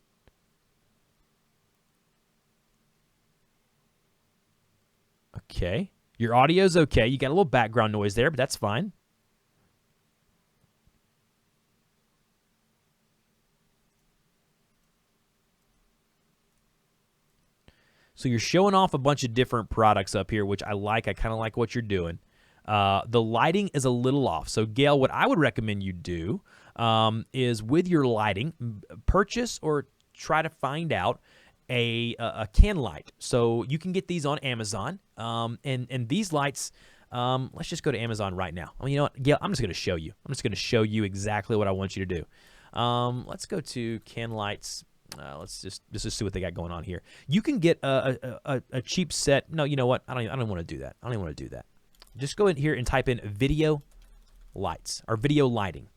Okay. Your audio's okay. You got a little background noise there, but that's fine. So you're showing off a bunch of different products up here, which I like. I kind of like what you're doing. The lighting is a little off. So, Gail, what I would recommend you do is with your lighting, purchase or try to find out a can light. So you can get these on Amazon. And these lights, let's just go to Amazon right now. I mean, you know what, Gail, I'm just going to show you. I'm just going to show you exactly what I want you to do. Let's go to can lights. Let's just see what they got going on here. You can get a cheap set. No, you know what? I don't want to do that. I don't even want to do that. Just go in here and type in video lights or video lighting.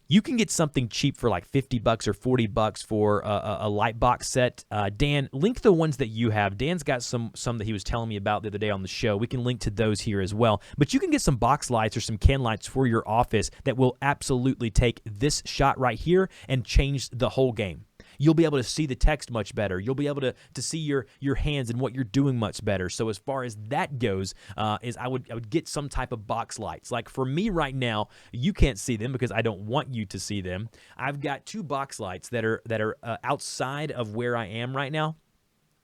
You can get something cheap for like $50 or $40 for a light box set. Dan, link the ones that you have. Dan's got some that he was telling me about the other day on the show. We can link to those here as well. But you can get some box lights or some can lights for your office that will absolutely take this shot right here and change the whole game. You'll be able to see the text much better. You'll be able to see your hands and what you're doing much better. So as far as that goes, is I would get some type of box lights. Like for me right now, you can't see them because I don't want you to see them. I've got 2 box lights that are outside of where I am right now.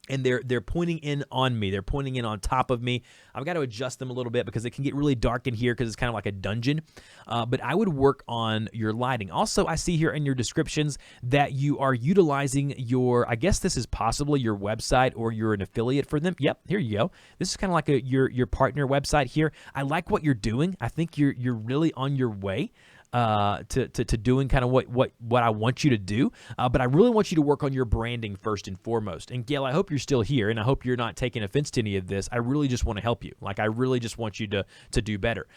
And they're pointing in on me. They're pointing in on top of me. I've got to adjust them a little bit because it can get really dark in here because it's kind of like a dungeon. But I would work on your lighting. Also, I see here in your descriptions that you are utilizing your, I guess this is possibly your website or you're an affiliate for them. Yep, here you go. This is kind of like your partner website here. I like what you're doing. I think you're really on your way to doing kind of what I want you to do. But I really want you to work on your branding first and foremost. And Gail, I hope you're still here, and I hope you're not taking offense to any of this. I really just want to help you. Like I really just want you to do better.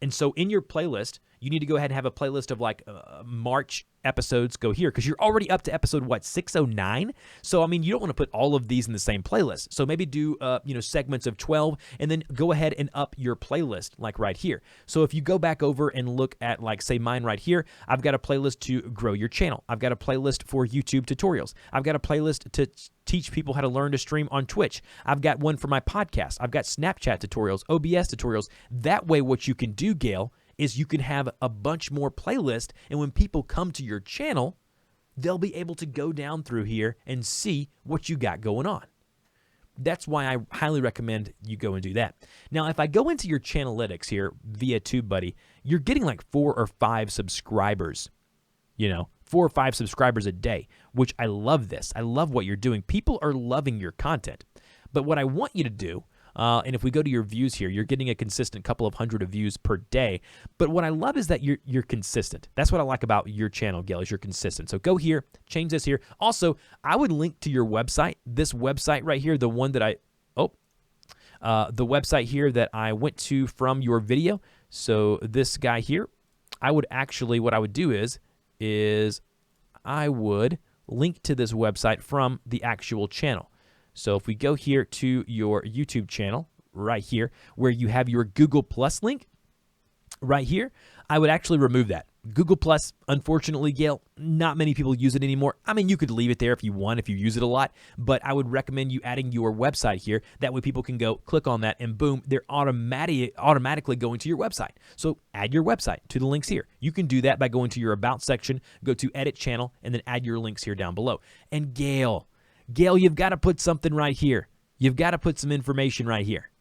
And so in your playlist, you need to go ahead and have a playlist of like March episodes go here because you're already up to episode, 609? So, I mean, you don't want to put all of these in the same playlist. So maybe do, segments of 12 and then go ahead and up your playlist like right here. So if you go back over and look at like, say mine right here, I've got a playlist to grow your channel. I've got a playlist for YouTube tutorials. I've got a playlist to teach people how to learn to stream on Twitch. I've got one for my podcast. I've got Snapchat tutorials, OBS tutorials. That way what you can do, Gail, is you can have a bunch more playlists, and when people come to your channel, they'll be able to go down through here and see what you got going on. That's why I highly recommend you go and do that. Now, if I go into your Channelytics here via TubeBuddy, you're getting like 4 or 5 subscribers, 4 or 5 subscribers a day, which I love this. I love what you're doing. People are loving your content. But what I want you to do, and if we go to your views here, you're getting a consistent couple of hundred of views per day. But what I love is that you're consistent. That's what I like about your channel, Gail, is you're consistent. So go here, change this here. Also, I would link to your website, this website right here, the one that the website here that I went to from your video. So this guy here, what I would do is I would link to this website from the actual channel. So if we go here to your YouTube channel right here, where you have your Google Plus link right here, I would actually remove that. Google Plus, unfortunately, Gail, not many people use it anymore. I mean, you could leave it there if you want, if you use it a lot, but I would recommend you adding your website here. That way people can go click on that and boom, they're automatically going to your website. So add your website to the links here. You can do that by going to your About section, go to Edit Channel, and then add your links here down below. And Gail, you've got to put something right here. You've got to put some information right here.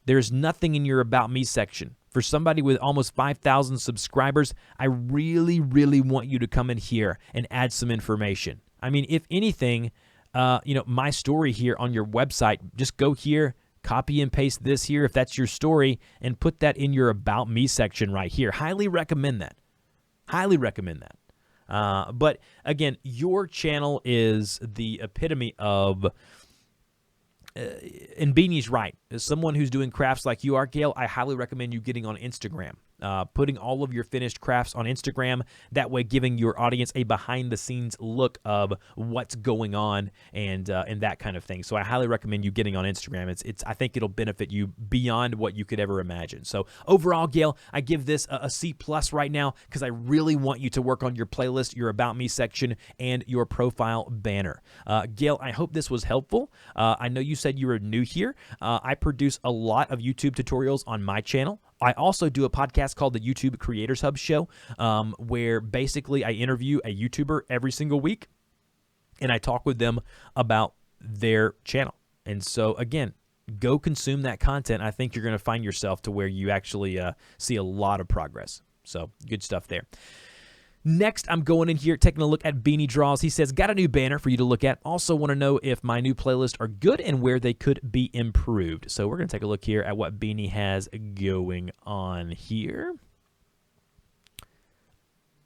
There's nothing in your About Me section. For somebody with almost 5,000 subscribers, I really, really want you to come in here and add some information. I mean, if anything, my story here on your website, just go here, copy and paste this here if that's your story, and put that in your About Me section right here. Highly recommend that. Highly recommend that. But again, your channel is the epitome of, and Beanie's right. As someone who's doing crafts like you are, Gail, I highly recommend you getting on Instagram. Putting all of your finished crafts on Instagram, that way giving your audience a behind-the-scenes look of what's going on and that kind of thing. So I highly recommend you getting on Instagram. I think it'll benefit you beyond what you could ever imagine. So overall, Gail, I give this a C+ right now because I really want you to work on your playlist, your About Me section, and your profile banner. Gail, I hope this was helpful. I know you said you were new here. I produce a lot of YouTube tutorials on my channel. I also do a podcast called the YouTube Creators Hub Show, where basically I interview a YouTuber every single week, and I talk with them about their channel. And so, again, go consume that content. I think you're going to find yourself to where you actually see a lot of progress. So, good stuff there. Next, I'm going in here, taking a look at Beanie Draws. He says, got a new banner for you to look at. Also want to know if my new playlists are good and where they could be improved. So we're going to take a look here at what Beanie has going on here.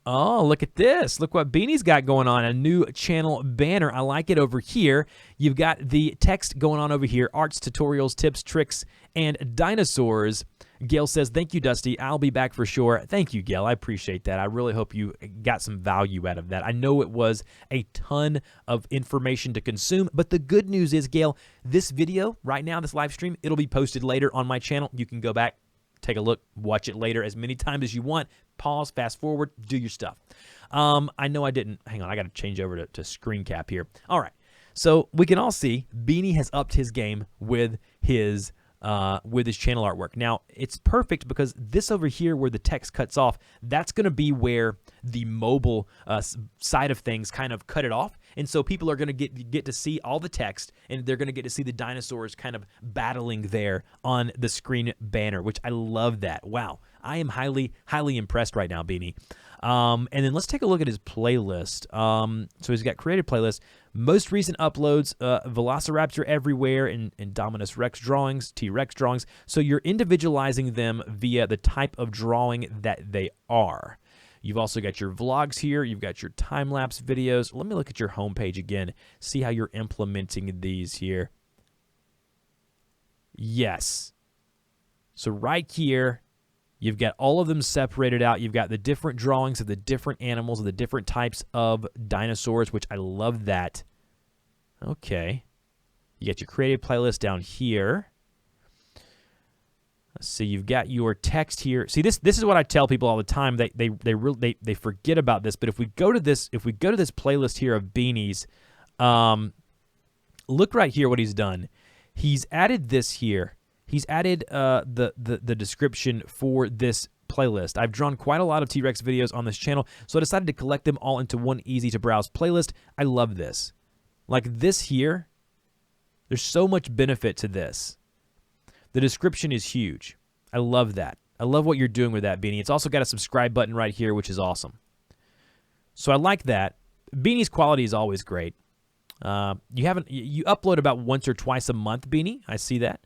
Oh, look at this. Look what Beanie's got going on. A new channel banner. I like it over here. You've got the text going on over here. Arts, tutorials, tips, tricks, and dinosaurs. Gail says, thank you, Dusty. I'll be back for sure. Thank you, Gail. I appreciate that. I really hope you got some value out of that. I know it was a ton of information to consume, but the good news is, Gail, this video right now, this live stream, it'll be posted later on my channel. You can go back, take a look, watch it later as many times as you want. Pause, fast forward, do your stuff. I know I didn't. Hang on, I got to change over to screen cap here. All right, so we can all see Beanie has upped his game with his channel artwork. Now, it's perfect because this over here where the text cuts off, that's going to be where the mobile side of things kind of cut it off. And so people are going to get to see all the text, and they're going to get to see the dinosaurs kind of battling there on the screen banner, which I love that. Wow. I am highly, highly impressed right now, Beanie. And then let's take a look at his playlist. So he's got created playlist. Most recent uploads, Velociraptor everywhere, and Indominus Rex drawings, T-Rex drawings. So you're individualizing them via the type of drawing that they are. You've also got your vlogs here. You've got your time-lapse videos. Let me look at your homepage again, see how you're implementing these here. Yes. So right here, you've got all of them separated out. You've got the different drawings of the different animals, of the different types of dinosaurs, which I love that. Okay. You got your creative playlist down here. Let's see, you've got your text here. See, this is what I tell people all the time. They forget about this, but if we go to this playlist here of Beanies, look right here what he's done. He's added this here. He's added the description for this playlist. I've drawn quite a lot of T-Rex videos on this channel, so I decided to collect them all into one easy-to-browse playlist. I love this. Like this here, there's so much benefit to this. The description is huge. I love that. I love what you're doing with that, Beanie. It's also got a subscribe button right here, which is awesome. So I like that. Beanie's quality is always great. You upload about once or twice a month, Beanie. I see that.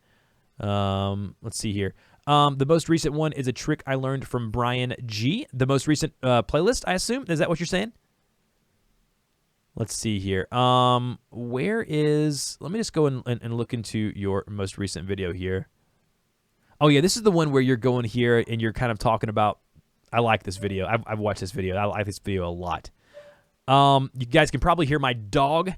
Let's see here. The most recent one is a trick I learned from Brian G. The most recent playlist, I assume. Is that what you're saying? Let's see here. Where is... Let me just go and look into your most recent video here. Oh, yeah, this is the one where you're going here and you're kind of talking about... I like this video. I've watched this video. I like this video a lot. You guys can probably hear my dog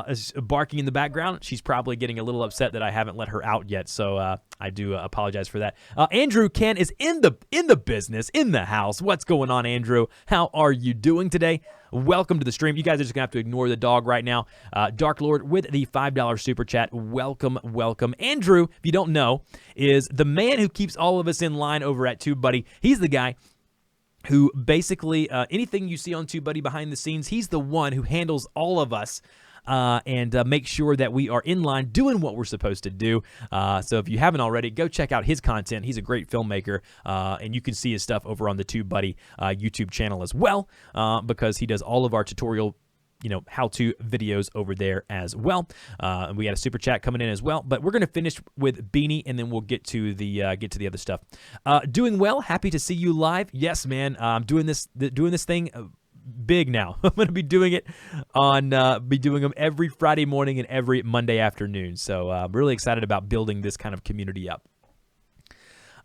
is barking in the background. She's probably getting a little upset that I haven't let her out yet, so I do apologize for that. Andrew Ken is in the business, in the house. What's going on, Andrew? How are you doing today? Welcome to the stream. You guys are just going to have to ignore the dog right now. Dark Lord with the $5 super chat. Welcome, welcome. Andrew, if you don't know, is the man who keeps all of us in line over at TubeBuddy. He's the guy who basically, anything you see on TubeBuddy behind the scenes, he's the one who handles all of us and make sure that we are in line doing what we're supposed to do. So if you haven't already, go check out his content. He's a great filmmaker, and you can see his stuff over on the TubeBuddy YouTube channel as well, because he does all of our tutorial, how-to videos over there as well. And we got a super chat coming in as well. But we're gonna finish with Beanie, and then we'll get to the other stuff. Doing well. Happy to see you live. Yes, man. I'm doing this thing big now. I'm gonna be doing it on be doing them every Friday morning and every Monday afternoon. So I'm really excited about building this kind of community up.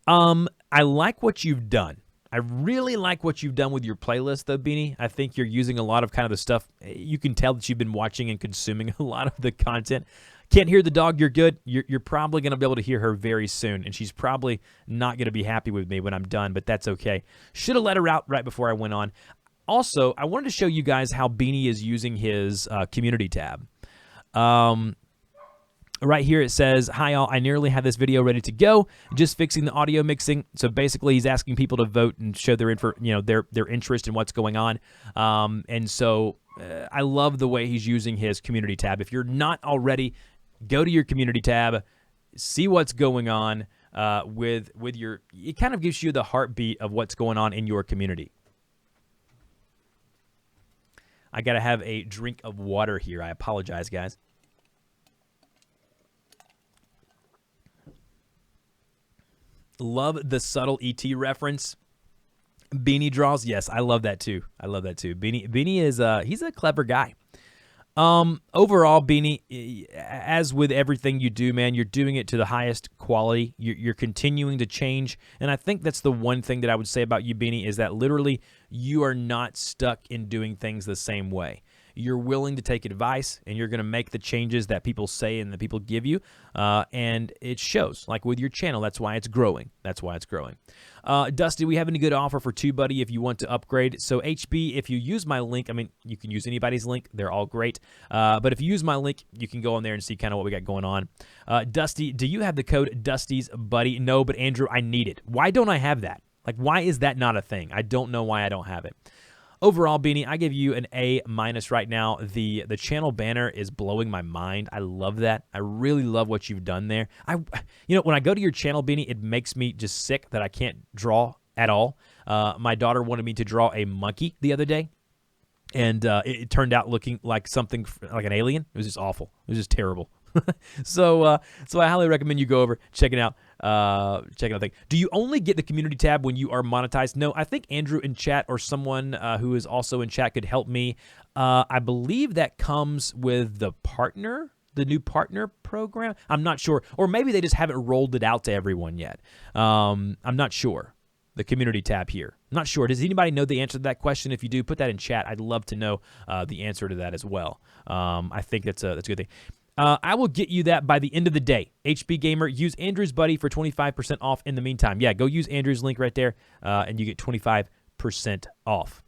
I like what you've done. I really like what you've done with your playlist, though, Beanie. I think you're using a lot of kind of the stuff. You can tell that you've been watching and consuming a lot of the content. Can't hear the dog. You're good. You're probably going to be able to hear her very soon, and she's probably not going to be happy with me when I'm done, but that's okay. Should have let her out right before I went on. Also, I wanted to show you guys how Beanie is using his community tab. Right here it says, "Hi all, I nearly have this video ready to go, just fixing the audio mixing." So basically he's asking people to vote and show their interest in what's going on. And so I love the way he's using his community tab. If you're not already, go to your community tab, see what's going on with your, it kind of gives you the heartbeat of what's going on in your community. I got to have a drink of water here. I apologize, guys. Love the subtle ET reference. Beanie draws. Yes, I love that too. I love that too. Beanie is he's a clever guy. Overall, Beanie, as with everything you do, man, you're doing it to the highest quality. You're continuing to change, and I think that's the one thing that I would say about you, Beanie, is that literally you are not stuck in doing things the same way. You're willing to take advice, and you're going to make the changes that people say and that people give you, and it shows. Like with your channel, that's why it's growing. That's why it's growing. Dusty, we have a good offer for TubeBuddy if you want to upgrade. So HB, if you use my link, I mean, you can use anybody's link. They're all great. But if you use my link, you can go on there and see kind of what we got going on. Dusty, do you have the code Dusty'sBuddy? No, but Andrew, I need it. Why don't I have that? Like, why is that not a thing? I don't know why I don't have it. Overall, Beanie, I give you an A- right now. The channel banner is blowing my mind. I love that. I really love what you've done there. When I go to your channel, Beanie, it makes me just sick that I can't draw at all. My daughter wanted me to draw a monkey the other day, and it turned out looking like something like an alien. It was just awful. It was just terrible. So I highly recommend you go over, check it out. Do you only get the community tab when you are monetized? No, I think Andrew in chat or someone who is also in chat could help me. I believe that comes with the new partner program. I'm not sure, or maybe they just haven't rolled it out to everyone yet. I'm not sure. The community tab here. I'm not sure. Does anybody know the answer to that question? If you do, put that in chat. I'd love to know the answer to that as well. I think that's a good thing. I will get you that by the end of the day. HB Gamer, use Andrew's buddy for 25% off in the meantime. Yeah, go use Andrew's link right there, and you get 25% off.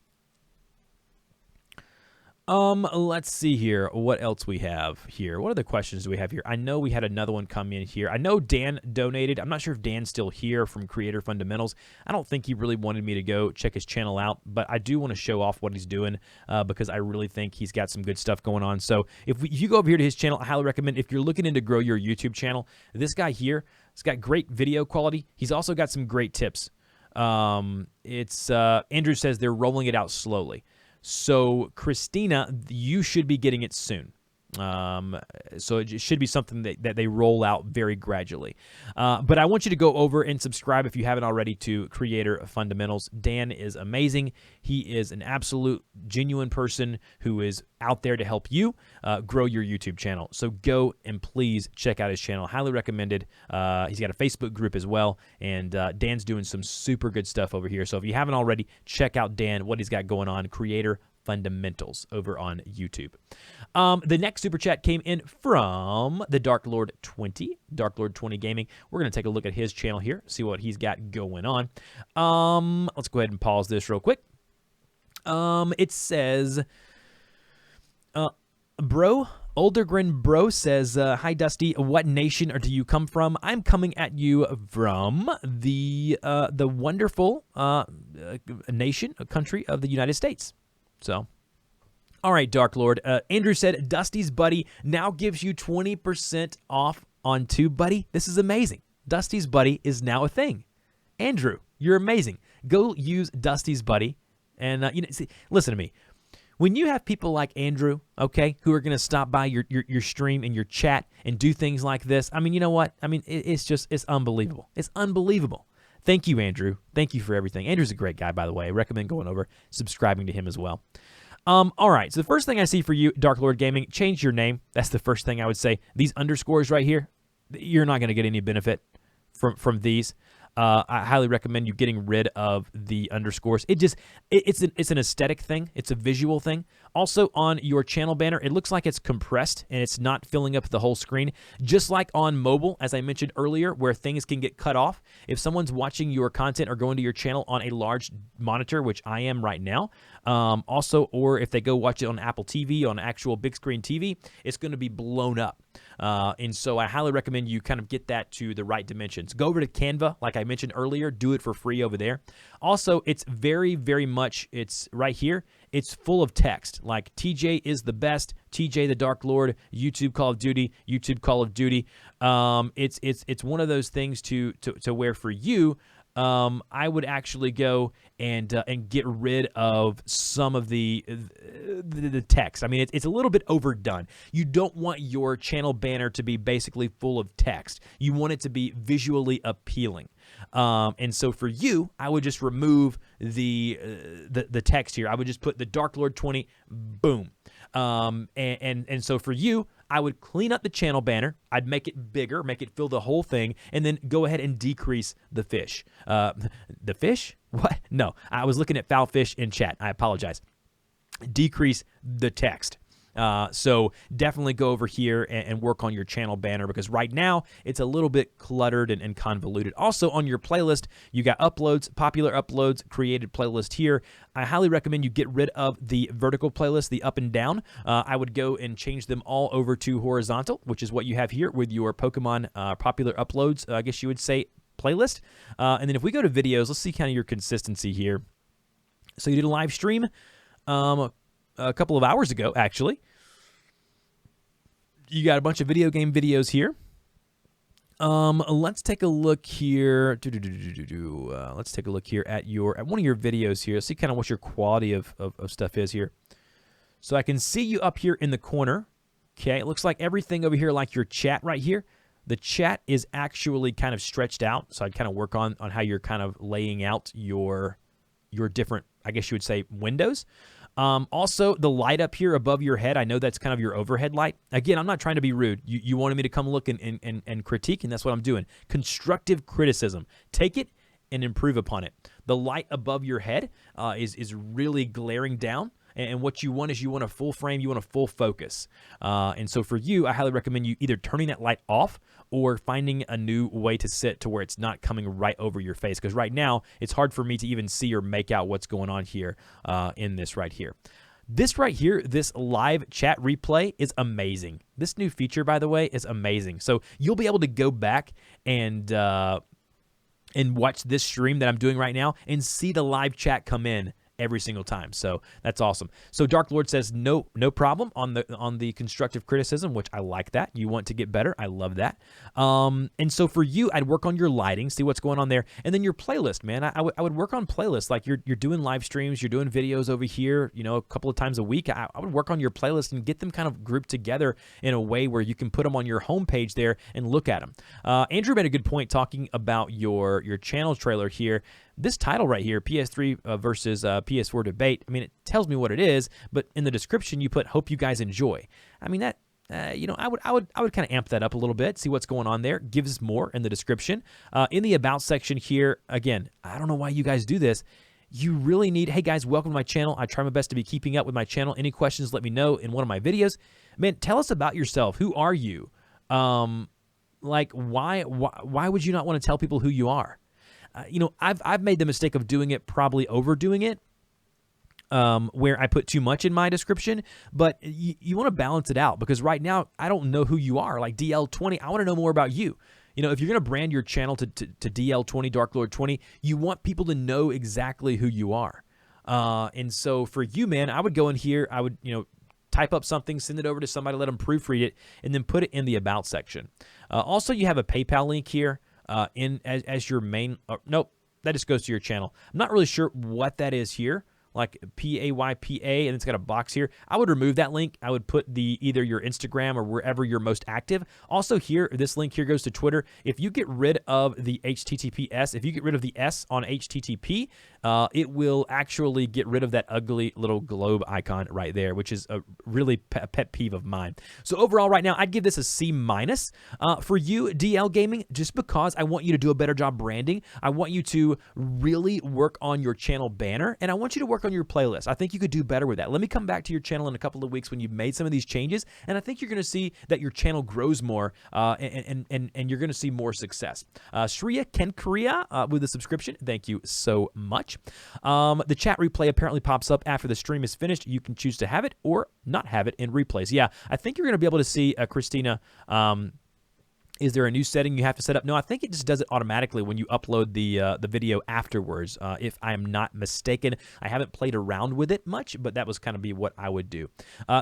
Let's see here. What else we have here? What other questions do we have here? I know we had another one come in here. I know Dan donated. I'm not sure if Dan's still here from Creator Fundamentals. I don't think he really wanted me to go check his channel out, but I do want to show off what he's doing because I really think he's got some good stuff going on. So if you go over here to his channel, I highly recommend, if you're looking to grow your YouTube channel, this guy here has got great video quality. He's also got some great tips. Andrew says they're rolling it out slowly. So Christina, you should be getting it soon. So it should be something that they roll out very gradually. But I want you to go over and subscribe if you haven't already to Creator Fundamentals. Dan is amazing. He is an absolute genuine person who is out there to help you grow your YouTube channel. So go and please check out his channel. Highly recommended. He's got a Facebook group as well, and Dan's doing some super good stuff over here. So if you haven't already, check out Dan, what he's got going on, Creator Fundamentals over on YouTube. The next super chat came in from the Dark Lord 20 Gaming. We're going to take a look at his channel here, see what he's got going on. Let's go ahead and pause this real quick. It says, Oldergren Bro says, hi Dusty, what nation do you come from? I'm coming at you from the wonderful nation, a country of the United States. So, all right, Dark Lord. Andrew said, Dusty's Buddy now gives you 20% off on TubeBuddy. This is amazing. Dusty's Buddy is now a thing. Andrew, you're amazing. Go use Dusty's Buddy. And, see, listen to me. When you have people like Andrew, okay, who are going to stop by your stream and your chat and do things like this, I mean, you know what? I mean, it's unbelievable. It's unbelievable. Thank you, Andrew. Thank you for everything. Andrew's a great guy, by the way. I recommend going over, subscribing to him as well. All right, so the first thing I see for you, Dark Lord Gaming, change your name. That's the first thing I would say. These underscores right here, you're not going to get any benefit from these. I highly recommend you getting rid of the underscores. It's an aesthetic thing. It's a visual thing. Also, on your channel banner, it looks like it's compressed and it's not filling up the whole screen. Just like on mobile, as I mentioned earlier, where things can get cut off. If someone's watching your content or going to your channel on a large monitor, which I am right now, also, or if they go watch it on Apple TV, on actual big screen TV, it's going to be blown up. And so I highly recommend you kind of get that to the right dimensions. Go over to Canva, like I mentioned earlier. Do it for free over there. Also, it's very, very much, it's right here. It's full of text, like TJ is the best, TJ the Dark Lord, YouTube Call of Duty, YouTube Call of Duty. It's one of those things to where for you, I would actually go and get rid of some of the text. I mean, it's a little bit overdone. You don't want your channel banner to be basically full of text. You want it to be visually appealing. And so for you, I would just remove the text here. I would just put the Dark Lord 20, boom. And so for you, I would clean up the channel banner. I'd make it bigger, make it fill the whole thing, and then go ahead and decrease the fish. The fish? What? No, I was looking at foul fish in chat. I apologize. Decrease the text. So definitely go over here and work on your channel banner, because right now it's a little bit cluttered and convoluted. Also on your playlist, you got uploads, popular uploads, created playlist here. I highly recommend you get rid of the vertical playlist, the up and down. I would go and change them all over to horizontal, which is what you have here with your Pokemon popular uploads, I guess you would say, playlist. And then if we go to videos, let's see kind of your consistency here. So you did a live stream a couple of hours ago, actually. You got a bunch of video game videos here. Let's take a look here. Let's take a look here at one of your videos here. See kind of what your quality of stuff is here. So I can see you up here in the corner. Okay, it looks like everything over here, like your chat right here. The chat is actually kind of stretched out. So I'd kind of work on how you're kind of laying out your different, I guess you would say, windows. Also, the light up here above your head, I know that's kind of your overhead light. Again, I'm not trying to be rude. You wanted me to come look and critique, and that's what I'm doing. Constructive criticism. Take it and improve upon it. The light above your head is really glaring down. And what you want is you want a full frame, you want a full focus. And so for you, I highly recommend you either turning that light off or finding a new way to sit to where it's not coming right over your face. Because right now, it's hard for me to even see or make out what's going on here in this right here. This right here, this live chat replay is amazing. This new feature, by the way, is amazing. So you'll be able to go back and watch this stream that I'm doing right now and see the live chat come in every single time. So that's awesome. So Dark Lord says no problem on the constructive criticism, which I like that. You want to get better. I love that. And so for you, I'd work on your lighting, see what's going on there, and then your playlist, man. I would work on playlists. Like you're doing live streams, you're doing videos over here, you know, a couple of times a week. I would work on your playlist and get them kind of grouped together in a way where you can put them on your homepage there and look at them. Andrew made a good point talking about your channel trailer here. This title right here, PS3 versus PS4 debate, I mean, it tells me what it is, but in the description you put, hope you guys enjoy. I mean, that, you know, I would kind of amp that up a little bit, see what's going on there. Give us more in the description. In the About section here, again, I don't know why you guys do this. You really need, hey guys, welcome to my channel. I try my best to be keeping up with my channel. Any questions, let me know in one of my videos. Man, tell us about yourself. Who are you? Like, why would you not want to tell people who you are? You know, I've made the mistake of doing it, probably overdoing it, where I put too much in my description, but you want to balance it out, because right now I don't know who you are. Like DL20, I want to know more about you. You know, if you're going to brand your channel to DL20, Dark Lord 20, you want people to know exactly who you are. And so for you, man, I would go in here, I would, you know, type up something, send it over to somebody, let them proofread it, and then put it in the About section. Also, you have a PayPal link here as your main. Nope, that just goes to your channel. I'm not really sure what that is here, like PAYPA, and it's got a box here. I would remove that link. I would put either your Instagram or wherever you're most active. Also here, this link here goes to Twitter. If you get rid of the HTTPS, if you get rid of the S on HTTP, it will actually get rid of that ugly little globe icon right there, which is a really pet peeve of mine. So overall right now, I'd give this a C-. For you, DL Gaming, just because I want you to do a better job branding. I want you to really work on your channel banner, and I want you to work on your playlist. I think you could do better with that. Let me come back to your channel in a couple of weeks when you've made some of these changes, and I think you're going to see that your channel grows more, and you're going to see more success. Shreya Kenkuria with a subscription. Thank you so much. The chat replay apparently pops up after the stream is finished. You can choose to have it or not have it in replays. Yeah, I think you're going to be able to see, Christina, is there a new setting you have to set up? No, I think it just does it automatically when you upload the video afterwards, if I'm not mistaken. I haven't played around with it much, but that was kind of be what I would do.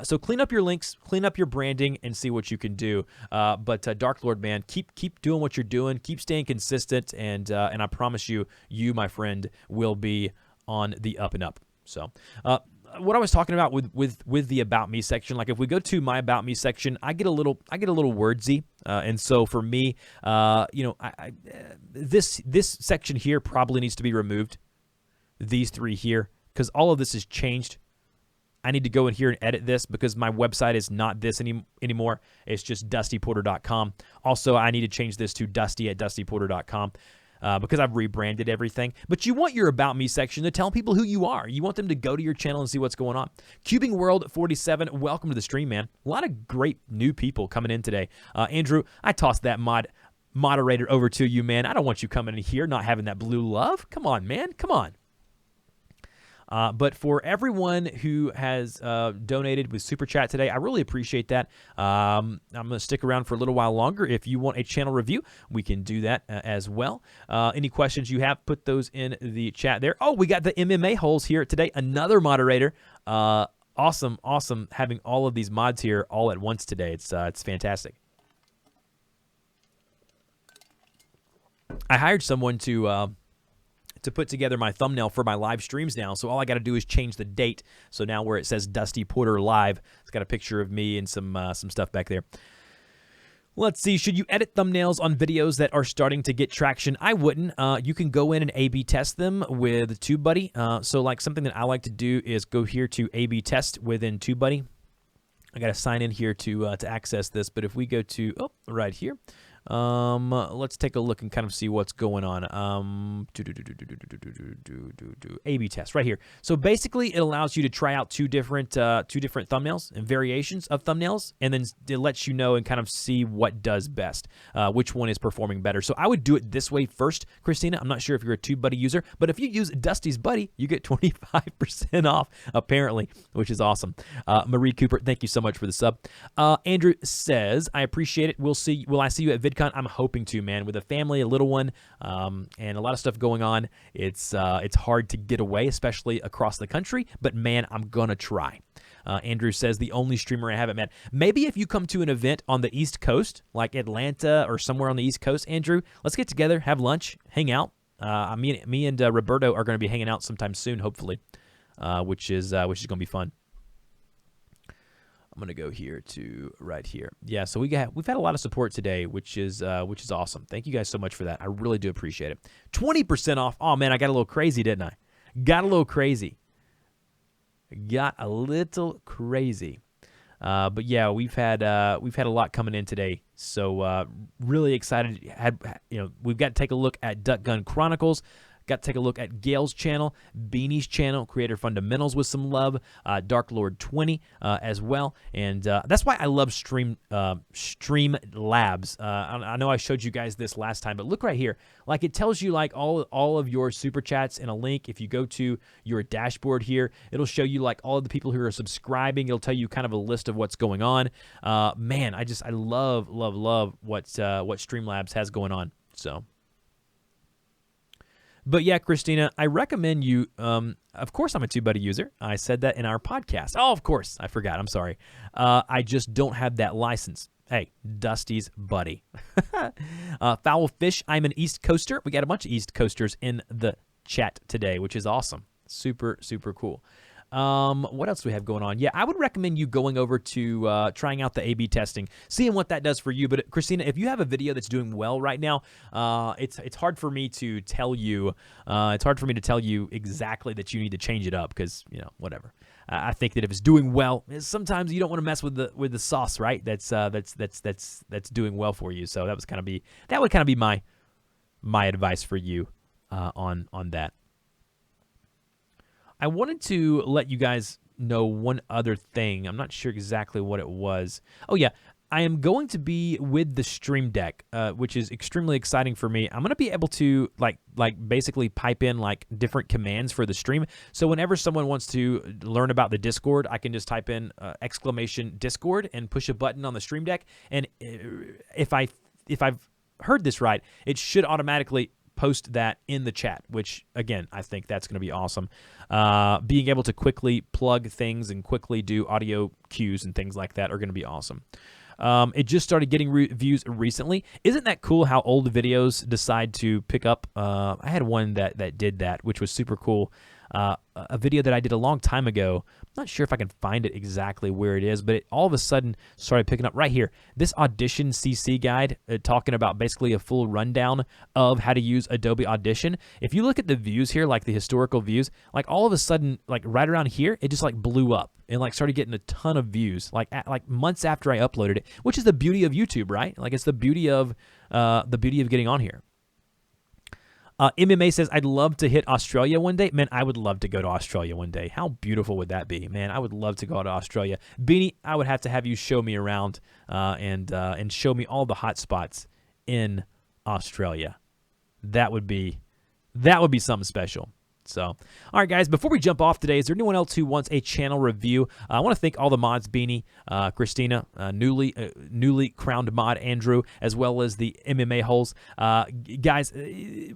So clean up your links, clean up your branding, and see what you can do. But Dark Lord, man, keep doing what you're doing. Keep staying consistent, and I promise you, my friend, will be on the up and up. So, what I was talking about with the About Me section, like if we go to my About Me section, I get a little wordsy, and so for me, you know, this section here probably needs to be removed. These three here, because all of this has changed. I need to go in here and edit this because my website is not this anymore. It's just dustyporter.com. Also, I need to change this to dusty@dustyporter.com. Because I've rebranded everything. But you want your About Me section to tell people who you are. You want them to go to your channel and see what's going on. Cubing World 47, welcome to the stream, man. A lot of great new people coming in today. Andrew, I tossed that moderator over to you, man. I don't want you coming in here not having that blue love. Come on, man. Come on. But for everyone who has donated with Super Chat today, I really appreciate that. I'm going to stick around for a little while longer. If you want a channel review, we can do that as well. Any questions you have, put those in the chat there. Oh, we got the MMA holes here today. Another moderator. Awesome having all of these mods here all at once today. It's fantastic. I hired someone to put together my thumbnail for my live streams now. So all I got to do is change the date. So now where it says Dusty Porter Live, it's got a picture of me and some stuff back there. Let's see. Should you edit thumbnails on videos that are starting to get traction? I wouldn't. You can go in and A/B test them with TubeBuddy. So like something that I like to do is go here to A/B test within TubeBuddy. I got to sign in here to access this. But if we go to right here. Let's take a look and kind of see what's going on. A/B test right here. So basically, it allows you to try out two different thumbnails and variations of thumbnails, and then it lets you know and kind of see what does best, which one is performing better. So I would do it this way first, Christina. I'm not sure if you're a TubeBuddy user, but if you use Dusty's Buddy, you get 25% off apparently, which is awesome. Marie Cooper, thank you so much for the sub. Andrew says, I appreciate it. Will I see you at VidCon? I'm hoping to, man. With a family, a little one, and a lot of stuff going on, it's hard to get away, especially across the country. But man, I'm gonna try. Andrew says the only streamer I haven't met. Maybe if you come to an event on the East Coast, like Atlanta or somewhere on the East Coast, Andrew, let's get together, have lunch, hang out. Me and Roberto are going to be hanging out sometime soon, hopefully, which is going to be fun. I'm going to go here to right here. Yeah, so we've had a lot of support today, which is awesome. Thank you guys so much for that. I really do appreciate it. 20% off. Oh man, I got a little crazy, didn't I? Got a little crazy. But yeah, we've had a lot coming in today, so really excited. We've got to take a look at Duck Gun Chronicles. Got to take a look at Gail's channel, Beanie's channel, Creator Fundamentals with some love, Dark Lord 20 as well, and that's why I love Stream Labs. I know I showed you guys this last time, but look right here. Like it tells you like all of your super chats in a link. If you go to your dashboard here, it'll show you like all of the people who are subscribing. It'll tell you kind of a list of what's going on. Man, I love what Streamlabs has going on. So. But yeah, Christina, I recommend you, of course I'm a TubeBuddy user. I said that in our podcast. Oh, of course. I forgot. I'm sorry. I just don't have that license. Hey, Dusty's buddy. Foul Fish, I'm an East Coaster. We got a bunch of East Coasters in the chat today, which is awesome. Super, super cool. What else do we have going on? Yeah, I would recommend you going over to trying out the A/B testing, seeing what that does for you. But Christina, if you have a video that's doing well right now, it's hard for me to tell you. It's hard for me to tell you exactly that you need to change it up because whatever. I think that if it's doing well, sometimes you don't want to mess with the sauce, right? That's doing well for you. So that would kind of be my advice for you on that. I wanted to let you guys know one other thing. I'm not sure exactly what it was. Oh, yeah. I am going to be with the Stream Deck, which is extremely exciting for me. I'm going to be able to like basically pipe in like different commands for the stream. So whenever someone wants to learn about the Discord, I can just type in exclamation Discord and push a button on the Stream Deck. And if I've heard this right, it should automatically post that in the chat, which again, I think that's going to be awesome. Being able to quickly plug things and quickly do audio cues and things like that are going to be awesome. It just started getting views recently. Isn't that cool how old videos decide to pick up? I had one that did that, which was super cool. A video that I did a long time ago. I'm not sure if I can find it exactly where it is, but it all of a sudden started picking up right here. This Audition CC guide talking about basically a full rundown of how to use Adobe Audition. If you look at the views here, like the historical views, like all of a sudden, like right around here, it just like blew up and like started getting a ton of views, like months after I uploaded it, which is the beauty of YouTube, right? Like it's the beauty of getting on here. MMA says, I'd love to hit Australia one day. Man, I would love to go to Australia one day. How beautiful would that be? Man, I would love to go to Australia. Beanie, I would have to have you show me around and show me all the hot spots in Australia. That would be something special. So, all right, guys, before we jump off today, is there anyone else who wants a channel review? I want to thank all the mods, Beanie, Christina, newly crowned mod, Andrew, as well as the MMA holes. Guys,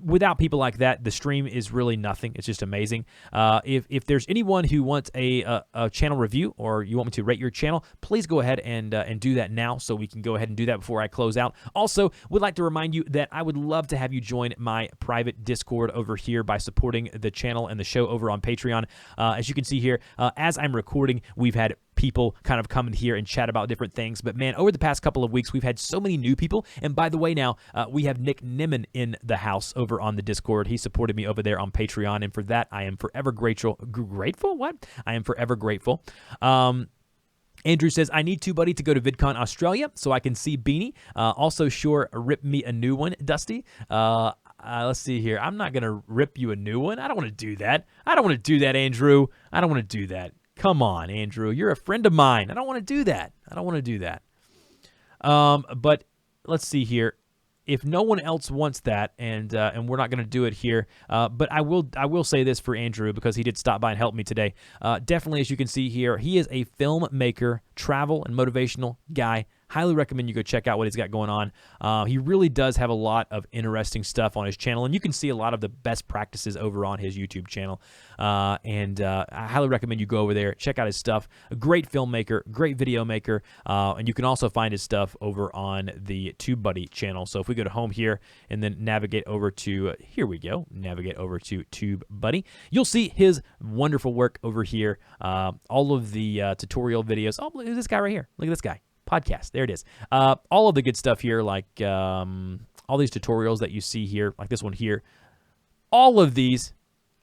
without people like that, the stream is really nothing. It's just amazing. If there's anyone who wants a channel review or you want me to rate your channel, please go ahead and do that now so we can go ahead and do that before I close out. Also, would like to remind you that I would love to have you join my private Discord over here by supporting the channel and the show over on Patreon. As you can see here, as I'm recording, we've had people kind of come in here and chat about different things. But man, over the past couple of weeks, we've had so many new people. And by the way, now we have Nick Nimmin in the house over on the Discord. He supported me over there on Patreon, and for that, I am forever grateful. Grateful? What? I am forever grateful. Andrew says, I need TubeBuddy to go to VidCon Australia so I can see Beanie. Also, sure, rip me a new one, Dusty. Let's see here. I'm not going to rip you a new one. I don't want to do that. I don't want to do that, Andrew. I don't want to do that. Come on, Andrew. You're a friend of mine. I don't want to do that. I don't want to do that. But let's see here. If no one else wants that, and we're not going to do it here, but I will say this for Andrew because he did stop by and help me today. Definitely, as you can see here, he is a filmmaker, travel and motivational guy. Highly recommend you go check out what he's got going on. He really does have a lot of interesting stuff on his channel, and you can see a lot of the best practices over on his YouTube channel. I highly recommend you go over there, check out his stuff. A great filmmaker, great video maker, and you can also find his stuff over on the TubeBuddy channel. So if we go to home here and then navigate over to, here we go, navigate over to TubeBuddy, you'll see his wonderful work over here. All of the tutorial videos. Oh, look at this guy right here. Look at this guy. Podcast. There it is. All of the good stuff here, like all these tutorials that you see here, like this one here, all of these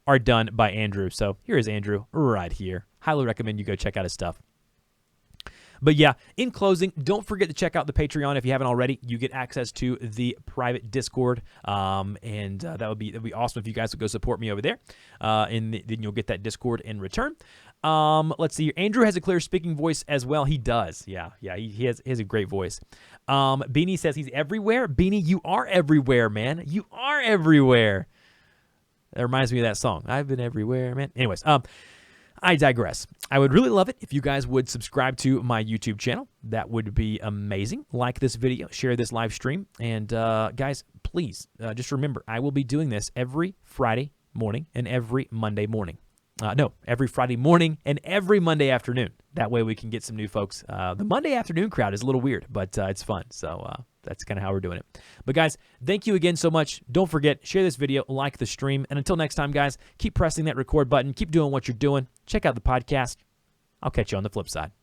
are done by Andrew. So here is Andrew right here. Highly recommend you go check out his stuff. But yeah, in closing, don't forget to check out the Patreon if you haven't already. You get access to the private Discord, and that would be awesome if you guys would go support me over there, and then you'll get that Discord in return. Let's see here. Andrew has a clear speaking voice as well. He does. Yeah, he has a great voice. Beanie says he's everywhere. Beanie, you are everywhere, man. You are everywhere. That reminds me of that song. I've been everywhere, man. Anyways, I digress. I would really love it if you guys would subscribe to my YouTube channel. That would be amazing. Like this video, share this live stream, and guys, please just remember, I will be doing this every Friday morning and every Monday morning. No, every Friday morning and every Monday afternoon. That way we can get some new folks. The Monday afternoon crowd is a little weird, but it's fun. So that's kind of how we're doing it. But guys, thank you again so much. Don't forget, share this video, like the stream. And until next time, guys, keep pressing that record button. Keep doing what you're doing. Check out the podcast. I'll catch you on the flip side.